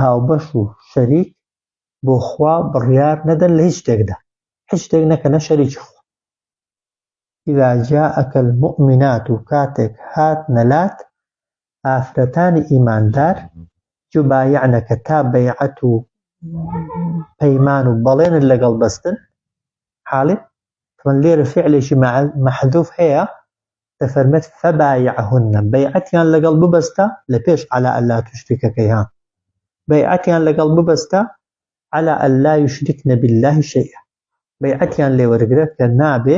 Speaker 1: هاوبەش و شەریک بۆ خوا بڕیار نەدەن لە هیچ شتێکدا، هیچ شتێک نەکەنە شەریکی خوا. إذا جاءك المؤمنات کاتێک هاتنە لات ئافرەتانی ئیماندار یوبایعنەکە تا بەیعەت و پەیمان و بەڵێنت لەگەڵ بەستن. حاڵێ من لێرە فعلێکی مەحذوف هەیە، دەفەرمێت فەبایعهن، بەیعەتیان لەگەڵ ببەستە لە پێش على أن لا تشركەکەی ها، بەیعەتیان لەگەڵ ببەستە على أن لا يشركن بالله شيئا، بەیعەتیان لێ وەرگرە کە نابێ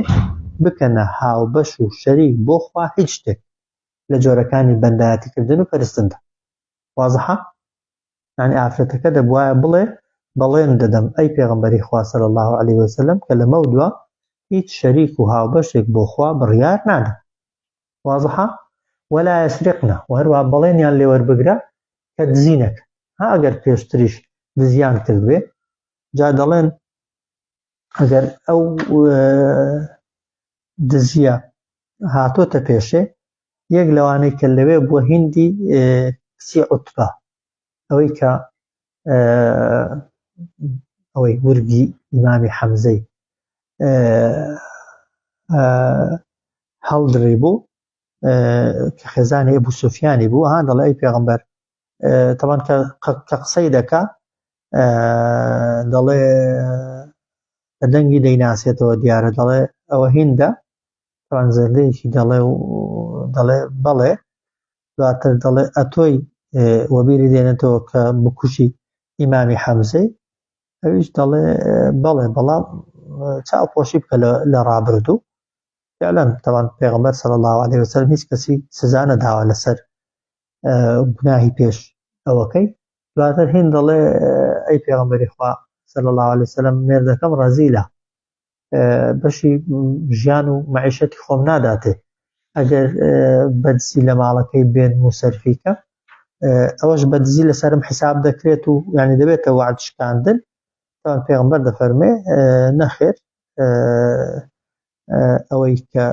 Speaker 1: بکەنە هاوبەش و شەریک بۆ خوا هیچ شتێک لە جۆرەکانی بەندایەتیکردن و پەرستندا. وازحە؟ یعنی ئافرەتەکە دەبوایە بڵێ بەڵێن دەدەم ئەی پێغەمبەری خوا صلی الله عليه وسلم کە لەمە دووە هیچ شەریک و هاوبەشێک بۆ خوا بڕیار نادەم. وازحە؟ ولا يسرقنا، و هەروە بەڵێنیان لێ وەربگرە کە دزی نەکەن. ها ئەگەر پێشتریش دزیان کردوێ جا دەڵێن ئەگەر ئەو دزیە هاتۆتە پێشێ، یەک لەوانەی کە لەوێ بووە هیندی کچی عوتبە، ئەوەی کە ئەوەی ورگی ئیمامی حەمزەی هەڵدڕی بوو کە خێزانی ئەبوو سوفیانی بوو. ها دەڵێ ئەی پێغەمبەر تەمان کە قسەی دەکا دەڵێ لە دەنگی دەیناسێتەوە، دیارە دەڵێ ئەوە هیندا طبعاً زەردەیەکی دەڵێ بەڵێ دواتر دەڵێ ئەتۆی وەبیری دێنێتەوە کە بکوژی ئیمامی حەمزەی ئەویش دەڵێ بەڵێ بەڵام چاوپۆشی بکە لە ڕابردوو فعلاً طبعاً پێغەمبەر صلی الله عليه وسلم هیچ کەسی سزا نەداوە لەسەر گوناهی پێش ئەوەکەی دواتر هین دەڵێ ئەی پێغەمبەری خوا صلی الله عليه وسلم مێردەکەم ڕەزیلە بەشی ژیان و مەعیشەتی خۆم ناداتێ ئەگەر بەدزی لە ماڵەکەی بێن و سەرفیکە ئەوەش بەدزی لەسەرم حساب دەکرێت و یعنی دەبێتە وعد شکاندن طبعاً پێغەمبەر دەفەرمێ نەخێر ئەوەی کە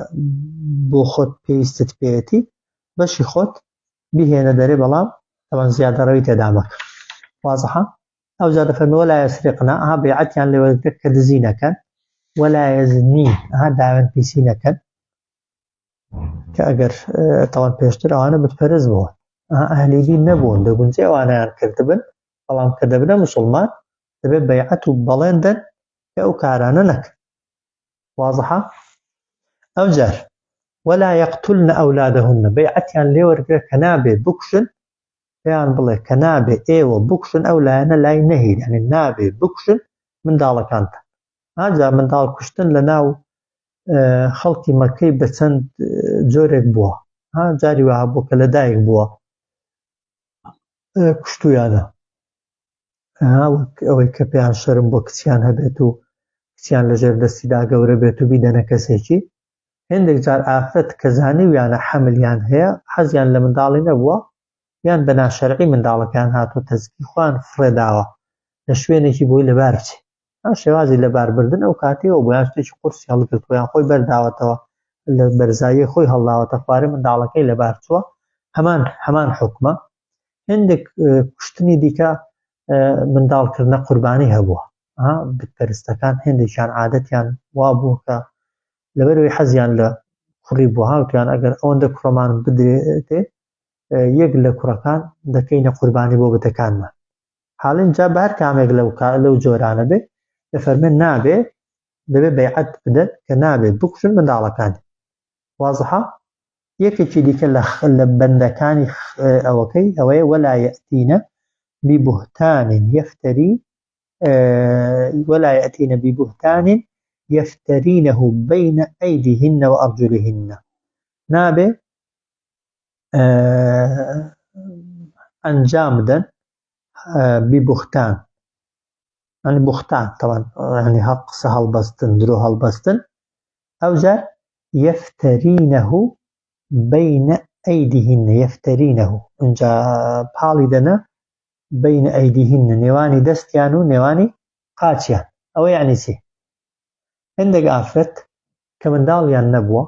Speaker 1: بۆ خۆت پێویستت پێیەتی بەشی خۆت بهێنە دەرێ بەڵام طبعاً زیادەڕەوی تێدا مەکە واضحە ئەو جا دەفەرمێ ولا يسرقن ئەها بەیعەتیان لێ وەرگرە کە دزی نەکەن ولا يزنين ئەها داوێن پیسی نەکەن کە ئەگەر طبعاً پێشتر ئەوانە بتپەرست بوون ئەها ئەهلی دین نەبوون دەگونجێ ئەوانەیان کردبن بەڵام کە دەبنە موسڵمان دەبێت بەیعەت و بەڵێندن کە ئەو کارانە نەکەن واضحە ئەو جار ولا يقتلن أولادهن بيعتيان لێ وەرگرە کە نابێ بکوشن پێیان بڵێ کە نابێ ئێوە بکوشن ئەو لایەنە لای نەهید یعنی نابێ بکوشن منداڵەکانتان ئاجا منداڵ کوشتن لە ناو خەڵکی مەکەی بە چەند جۆرێک بووە جاری وها بوو کە لەدایک بووە کوشتویانە ئەوەی کە پێیان شەرم بۆ کچیان هەبێت و کچیان لەژێر دەستیدا گەورە بێت و بیدەنە کەسێکی هەندێک جار ئافرەت کە زانیویانە حەملیان هەیە حەزیان لە منداڵی نەبووە یان بە ناشەرعی منداڵەکان هاتووە تەزکی خوان فڕێداوە لە شوێنێکی بۆی لەبار بچێ شێوازی لەباربردن ئەو کاتیەوە بۆیان شتێکی قورسی هەڵگرتویان خۆی بەرداوەتەوە لە بەرزایی خۆی هەڵداوەتە خوارێ منداڵەکەی لەبار چووە هەمان حکمە هەندێک کوشتنی دیکە منداڵکردنە قوربانی هەبووە بتپەرستەکان هەندێکیان عادەتیان وا بوو کە لەبەرەوەی حەزیان لە کوڕی بووە هاوتیان ئەگەر ئەوەندە کوڕەمان بدرێتێ یەک لە کوڕەکان دەکەینە قوربانی بۆ بتەکانمان حاڵین جا بە هەر کامێک لەو جۆرانە بێ دەفەرمێن نابێ دەبێ بەیعەت بدەن کە نابێ بکوشن منداڵەکان واضحە یەکێکی دیکە لە بەندەکانی ئەوەکەی ئەوەیە ولا يأتين ببهتان يفترينه بين أيديهن وأرجلهن نابێ ئەنجام بدەن ببهتان يعني بهتان طبعا يعني قسە هەڵبەستن درۆ هەڵبەستن ئەو جار يفترينه بين أيديهن يفترينه اینجا پاڵی دەنە بين أيديهن نێوانی دەستیان و نێوانی قاچیان ئەوە یعنی چی هەندێک ئافرەت کە منداڵیان نەبووە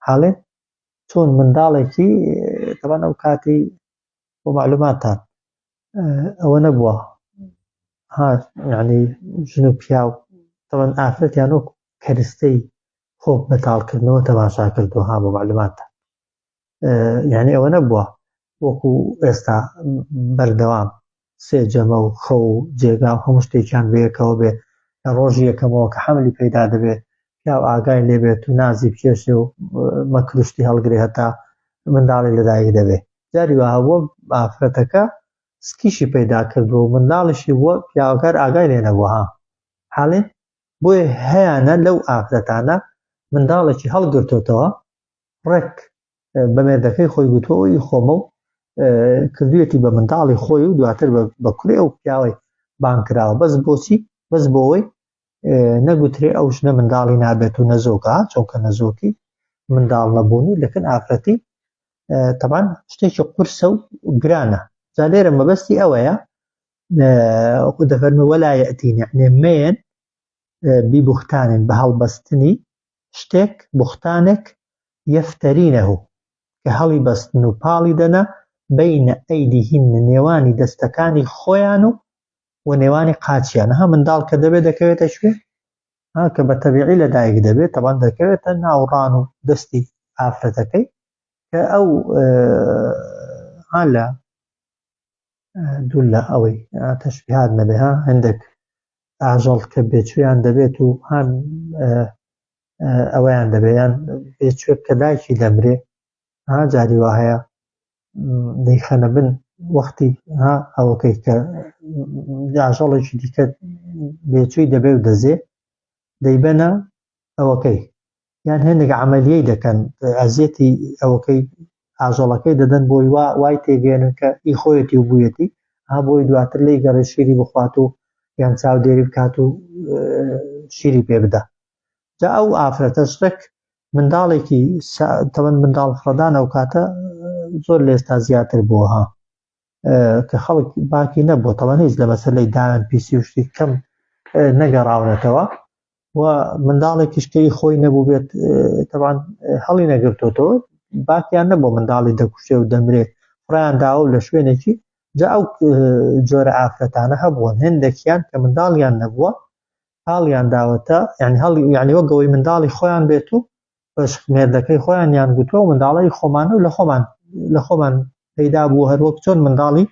Speaker 1: حاڵێن چۆن منداڵێکی طبعا ئەو کاتی بۆ معلوماتان ئەوە نەبووە يعني ژن و پیا و طبعا ئافرەتیان وەکو کەرستەی خۆ بەتاڵکردنەوە تەماشا کردووە بۆ معلوماتان يعني ئەوە نەبووە وەکو ئێستا بەردەوام سێ جەمە و خە و جێگا و هەموو شتێکیان بەیەکەوە بێ لە ڕۆژی یەکەمەوە کە حەملی پەیدا دەبێت پیا و ئاگای لێبێت و نازی بکێشێ و مەکروشتی هەڵگرێ هەتا منداڵی لەدایک دەبێت جاری وها بووە ئافرەتەکە سکیشی پەیدا کردووە و منداڵیشی بووە پیاوەکار ئاگای لێ نەبووە حاڵێن بۆیە هەیەە لەو ئافرەتانە منداڵێکی هەڵگرتوتەوە ڕێک بە مێردەکەی خۆی گوتوەوەی خۆمە و کردوێتی بە منداڵی خۆی و دواتر بە کوڕی ئەو پیاوەی بانکراوە بەس بۆچی بەس بۆەوەی نەگوترێ ئەو ژنە منداڵی نابێت و نەزۆکە چونکە نەزۆکی منداڵ نەبوونی لەکن ئافرەتی طبعا شتێکی قورسە و گرانە جا لێرە مەبەستی ئەوەیە وەکو دەفەرمێ ولا يأتين يعني مێن ببهتان بە هەڵبەستنی شتێک بوختانێک يفترينه کە هەڵی بەستن و پاڵی دەنە بين أيديهن نێوانی دەستەکانی خۆیان و نێوانی قاچیان منداڵ کە دەبێت دەکەوێتە شوێ کە بە تەبیعی لەدایک دەبێت طبعا دەکەوێتە ناوڕان و دەستی ئافرەتەکەی کە ئەو لە دوو لە ئەوەی تەشبیهات نەبێ هەندێک ئاژەڵ کە بێچویان دەبێت و هەم ئەوەیان دەبێیان بێچێت کە دایکی دەمرێ جاری وا هەیە دەیخەنە بن وەختی ئەوەکەی کە ئاژەڵێکی دیکە بێچووی دەبێ و دەزێ دەیبەنە ئەوەکەی یان هێندێک عەمەلیەی دەکەن ئەزیەتی ئەوەکەی ئاژەڵەکەی دەدەن بۆی وای تێگەێنن کە ئی خۆیەتی و بوویەتی بۆی دواتر لی گەڕێ شیری بخوات و یان چاودێری بکات و شیری پێ بدە جا ئەو ئافرەتە شتێک منداڵێکی تەمەن منداڵ فڕەدان ئەو کاتە زۆر لە ئێستا زیاتر بووە کە خەڵک باکی نەبووە تەمەن هیچ لە مەسەلەی داوێن پیسی و شتی کەم نەگەڕاونەتەوە و منداڵێکیش کە ئی خۆی نەبوو بێت تەبعاً هەڵی نەگرتوتەوە باکیان نەبووە منداڵی دەکوشێ و دەمرێ فڕیان داوە لە شوێنێکی جا ئەو جۆرە ئافرەتانە هەبوون هێندێکیان کە منداڵیان نەبووە هەڵیان داوەتە یعنی وەگەوەی منداڵی خۆیان بێت و بەشمێردەکەی خۆیان یان گوتووە و منداڵی خۆمانە و لە خۆمان پەیدا بوو هەر وەک چۆن منداڵی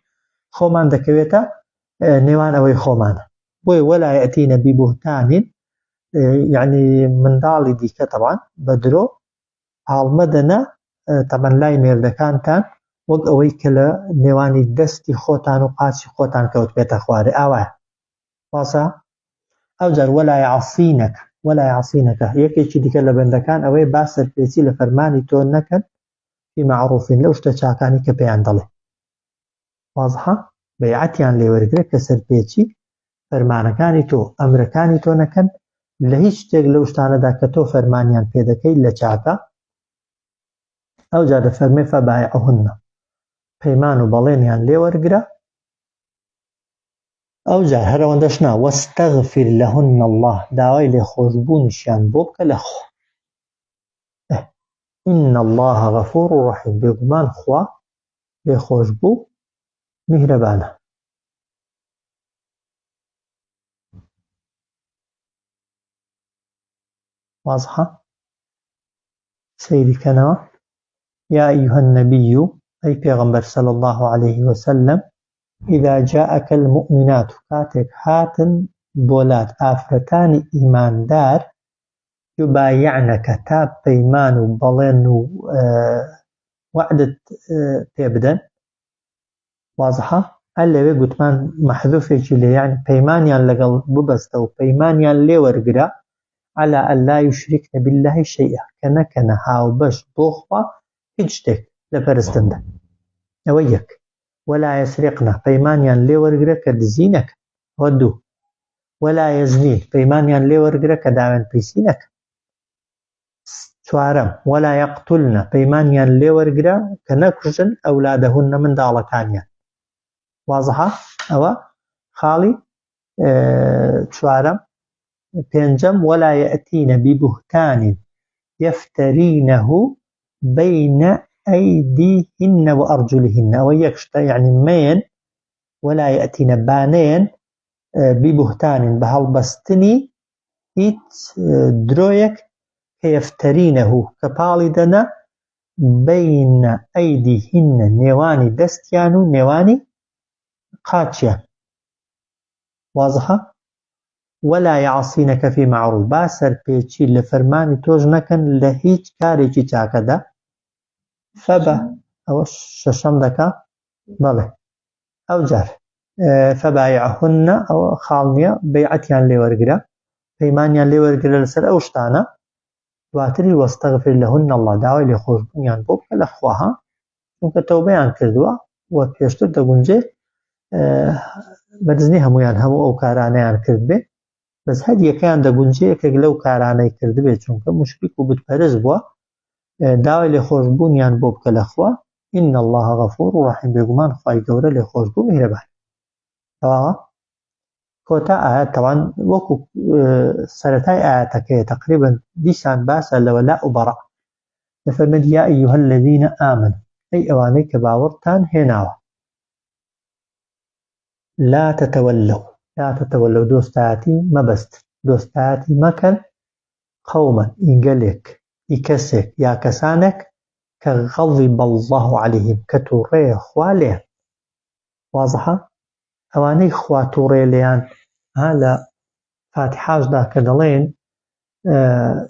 Speaker 1: خۆمان دەکەوێتە نێوان ئەوەی خۆمانە بۆیە وەلا یەئتینە بیبوهتانین یعنی منداڵی دیکە تەبعاً بە درۆ هاڵمەدەنە تەبەن لای مێردەکانتان وەک ئەوەی کە لە نێوانی دەستی خۆتان و قاچی خۆتان کەوت بێتە خوارێ ئاوایە واسە ئەوجار وەلا یعصینەکە یەکێکی دیکە لە بەندەکان ئەوەی با سەرپێچی لە فەرمانی تۆ نەکەن فی معروفین لەو شتە چاکانی کە پێیان دەڵێ وازحە بەیعەتیان لێوەرگرە کە سەرپێچی فەرمانەکانی تۆ ئەمرەکانی تۆ نەکەن لە هیچ شتێک لەو شتانەدا کە تۆ فەرمانیان پێدەکەی لە چاکە ئەوجار دەفەرمێ فەبایعهن پەیمان و بەڵێنیان لێوەرگرە ئەوجار هەر ئەوەندەش نا وەستەغفیر لەهن الله داوای لێخۆشبوونیشیان بۆ بکە لە خوا ئین الله غەفوور ڕەحیم بێگومان خوا لێخۆشبوو میهرەبانە واضحە سەیریکەنەوە یا ئەیها النەبی ئەی پێغەمبەر صلی الله عليه وسلم إذا جاءك المؤمنات كاتك هاتن بولات ئافرەتانی ئیماندار يبايعنك تاب پەیمان و بەڵێن و وعدت پێبدەن وازحە هەر لەوێ گوتمان مەحذوفێکی لێ یعنی پەیمانیان لەگەڵ ببەستە و پەیمانیان لێوەرگرە على أن لا يشركن بالله شيئا کە نەکەنە هاوبەش بۆ خوا هیچ شتێک لە پەرستندا ئەوە یەک ولا يسرقن پەیمانیان لێوەرگرە کە دزی نەکەن ئەوە دوو ولا يزنين پەیمانیان لێوەرگرە کە داوێن پیسی نەکەن چوارەم ولا يقتلن پەیمانیان لێوەرگرە کە نەکوژن ئەولادەهن منداڵەکانیان وازحە ئەوە خاڵی چوارەم پێنجەم ولا يأتين ببهتان يفترينه بين أيديهن وأرجلهن أو يكشتا يعني مين ولا يأتين بانين ببهتان بهالبستني هيت درويك كيفترينه كبالدنا بين أيديهن نيواني دستيانو نيواني قاتشيان واضحة ولا يعصينك في معروف باسر بيتشي لفرماني توج نكن لهيج كاريكي چاكدا فبه أو ششم دكا بله أو جار فبايعهن أو خالنيا بيعتيان لورقرا پەیمانیان لێوەرگرە لەسەر ئەو شتانە دواتری وەستەغفر لەهن الله داوای لێخۆشبوونیان بۆ بکە لە خواها چونکە تەوبەیان کردووە و پێشتر دەگونجێت بەرزنی هەمویان هەموو ئەو کارانەیان کرد بێ بەس هەر یەکەیان دەگونجێ یەکێک لەو کارانەی کردبێ چونکە مشریک و بتپەرست بووە داوای لێخۆشبوونیان بۆ بکە لە خوا ئین الله غەفوور ڕەحیم بێگومان خوای گەورە لێخۆشبوو میهرەبان تەواوە کۆتا ئاەت تەوان وەکو سەرەتای ئاەتەکەیە تەقریبەن دیسان باسە لەوە لا وبەڕە دەفەرمێت یا ئەیها الذین ئامنوا ئەی ئەوانەی کە باوەڕتان هێناوە لا تتولوا دۆستایەتی مەبەست دۆستایەتی مەکەن قەومەن ئینگەلێک ئیکەسێک یا کەسانێک کە غەضیب الله عەلەیهیم کە تووڕەیە خوا لێیان وازحە ئەوانەی خوا تووڕێ لێیان لە فاتحاشدا کە دەڵێن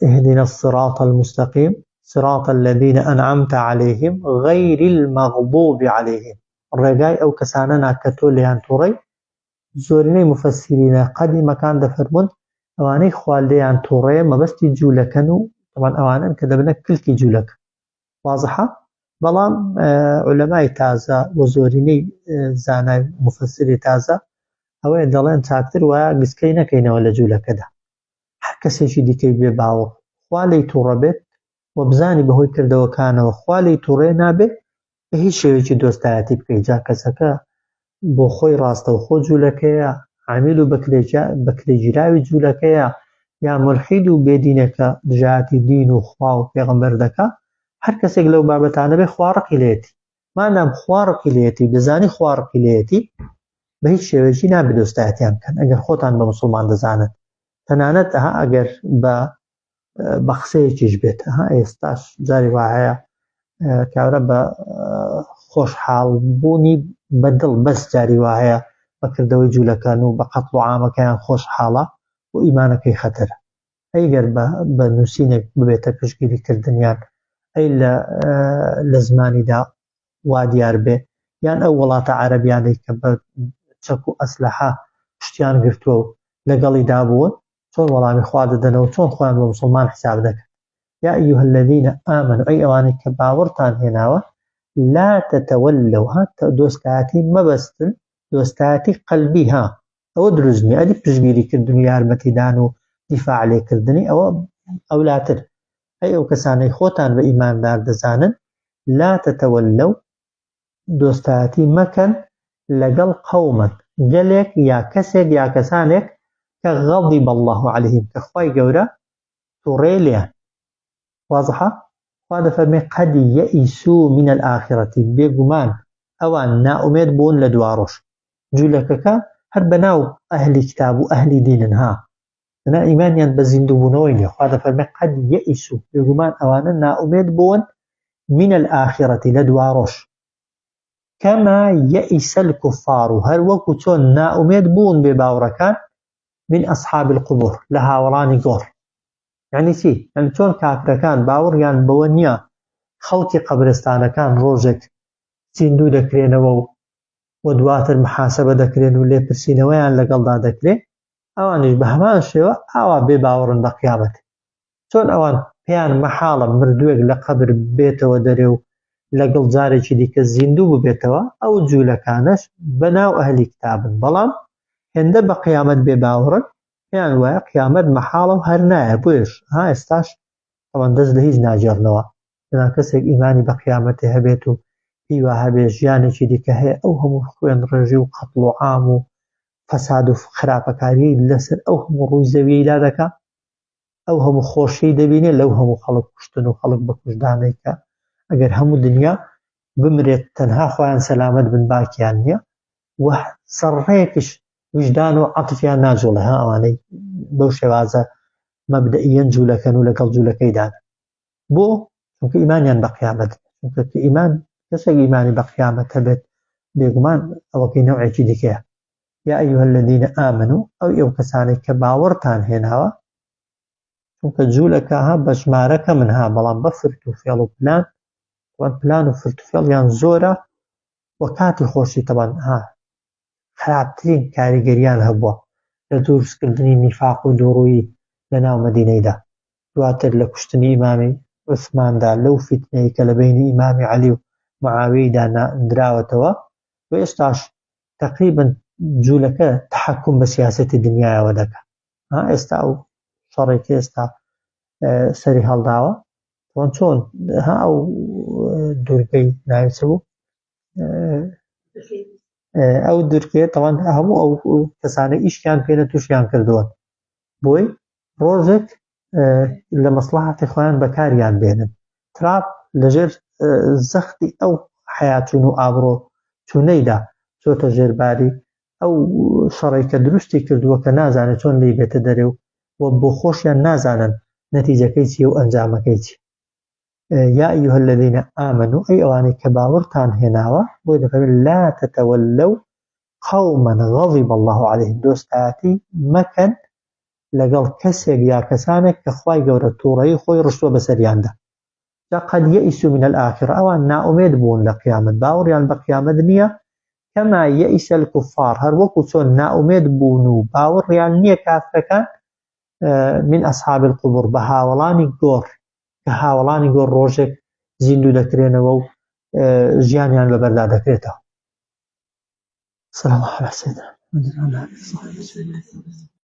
Speaker 1: اهدنا الصراط المستقيم صراط الذين أنعمت عليهم غير المغضوب عليهم الرجاء أو كساننا كتوليان توري زوريني مفسرين قدي مكان دفرمون أواني خوالديان توري ما بس جولكنو طبعا أوانا كدبنا كلكي جولك واضحة بلام علماء تازة وزوريني زانا مفسري تازة أو دلين تاكتر وقسكينا كينا ولا جولك ده حكسيشي ديكي بباور خوالي توربت وبزاني بهوي كردو كان وخوالي تورينا به هیچ شێوەیەکی دۆستایەتی بکەیت جا کەسەکە بۆ خۆی ڕاستەوخۆ جوولەکەیە عامیل و بەکرێگیراوی جوولەکەیە یا ملحید و بێدینەکە دژایەتی دین و خوا و پێغەمبەر دەکا هەر کەسێک لەو بابەتانە بێ خوا ڕقی لێتی مادام خوا ڕقی لێتی بزانی خوا ڕقی لێتی بە هیچ شێوەیەکی نابێت دۆستایەتیان بکەن ئەگەر خۆتان بە موسڵمان دەزانن تەنانەت ئەگەر بە قسەیەکیش بێت ئێستاش جاری وایە کابرا بە خۆشحاڵ بوونی بەدڵ بەس جاری وایە بەکردەوەی جوولەکان و بە قەتڵ و عامەکەیان خۆشحاڵە و ئیمانەکەی خەتەرە ئەیگەر بە نووسینێک ببێتە پشتگیریکردنیان ئەی لە زمانیدا وا دیار بێ یان ئەو وڵاتە عەرەبیانەی کە بە چەک و ئەسلحە شتیان گرتووە و لەگەڵی دابوون چۆن وەڵامی خوا دەدەنەوە چۆن خۆیان بە موسڵمان حساب دەکەن يا أيها الذين آمنوا أي أواني كباورتان هناوة لا تتولوا هات دوستاتي مبستن دوستاتي قلبيها أو درزني أدي بجبيري كردني عربتي دانو دفاع عليه كردني أو لا تر أي أو كساني خوتان بإيمان دار دزانن لا تتولوا دوستاتي مكان لقل قوما جلك يا كسد يا كسانك كغضب الله عليهم كخواي قورا توريليا واضحة؟ وهذا فمن قد يئسوا من الآخرة بيقمان أوان ناؤمد بون لدواروش جولكك هربناو أهل كتاب وأهل دينها أنا إيمانيا بزندوبونوين وهذا فمن قد يئسوا بيقمان أوان ناؤمد بون من الآخرة لدواروش كما يئس الكفار هل وكتون ناؤمد بون بباوركان من أصحاب القبور لها وراني قور يعني چی؟ يعني چۆن کافرەکان باوەڕیان بەوە نییە خەڵکی قەبرستانەکان ڕۆژێک زیندوو دەکرێنەوە و دواتر محاسبە دەکرێن و لێپرسینەوەیان لەگەڵدا دەکرێت ئەوانش بە هەمان شێوە ئاوا بێ باوەڕن بە قیامەت چۆن ئەوان پێیان مەحاڵە مردووێک لە قەبر بێتەوە دەرێ و لەگەڵ جارێکی دیکە زیندوو ببێتەوە ئەو جوولەکانش بەناو ئەهلی کتابن بەڵام هێندە بە قیامەت بێ باوەڕن پێیان وایە قیامەت مەحاڵە و هەر نایە بۆیش ئێستاش ئەوان دەست لە هیچ ناجێڕنەوە بەڵام کەسێک ئیمانی بە قیامەتێ هەبێت و هیوا هەبێ ژیانێکی دیکە هەیە ئەو هەموو خوێن ڕێژی و قەتڵ و عام و فەساد و خراپەکاری لەسەر ئەو هەموو ڕووی زەویەی لا دەکا ئەو هەموو خۆشیی دەبینێت لەو هەموو خەڵک کوشتن و خەڵک بە کوژدانەی کە ئەگەر هەموو دنیا بمرێت تەنها خۆیان سەلامەت بن باکیان نییە و سەرڕێکش وجدان و عەتفیان ناجۆڵێ ئەوانەی بەو شێوازە مەبدەئیەن جوولەکەن و لەگەڵ جوولەکەیدان بۆ چونکە ئیمانیان بە قیامەت چونکە ئیمان کەسێک ئیمانی بە قیامەت هەبێت بێگومان ئەوەکەی نەوعێکی دیکەیە یا ئەیها الذین ئامنوا ئەو کەسانێک کە باوەڕتان هێناوە چونکە جوولەکە بە ژمارەکە منها بەڵام بە فرت و فێڵ و پلان و فرت و فێڵیان زۆرە و کاتی خۆشی تەبەن خراپترین کاریگەریان هەبووە لە دروستکردنی نیفاق و دووڕوویی لە ناو مەدینەیدا دواتر لە کوشتنی ئیمامی عوسماندا لەو فیتنەی کە لە بینی ئیمامی عەلی و معاویەیدا دراوەتەوە و ئێستاش تەقریبەن جوولەکە تەحەکوم بە سیاسەتی دنیایەوە دەکات ئێستا ئەو شەڕێکی ئێستا سەری هەڵداوە چۆن ئەو دوورگەی ناوی چ بوو ئەو دوورگەیە تەوان هەموو ئەو کەسانەی ئیشکیان پێنە تووشیان کردووە بۆی ڕۆژێک لە مەسلحەتی خۆیان بەکاریان بێنن ترامپ لەژێر زەختی ئەو حەیاچوون و ئابڕۆ چوونەیدا چۆتە ژێرباری ئەو شەڕێک کە دروستی کردووە کە نازانێت چۆن لی بێتە دەرێ و بۆ خۆشیان نازانن نەتیجەکەی چیە و ئەنجامەکەی چی یا ئەیها الذین ئامنوا ئەی ئەوانەی کە باوەڕتان هێناوە بۆی دەفەرمێت لا تتولوا قوما غضب الله عليهم دۆستایەتی مەکەن لەگەڵ کەسێک یا کەسانێک کە خوای گەورە تووڕەیی خۆی ڕشتووە بەسەریاندا. جا قەد یەئیسوا من الآخرة، ئەوان نائومێد بوون لە قیامەت، باوەڕیان بە قیامەت نییە. کەما یەئیس الکوفار، هەر وەکو چۆن نائومێد بوون و باوەڕیان نییە کافرەکان من ئەصحاب القبور، بە هاوڵانی گۆڕ، کە هاوڵانی گۆڕ ڕۆژێک زیندوو دەکرێنەوە و ژیانیان لەبەردا دەکرێتەوە. سلام على سيدنا محمد.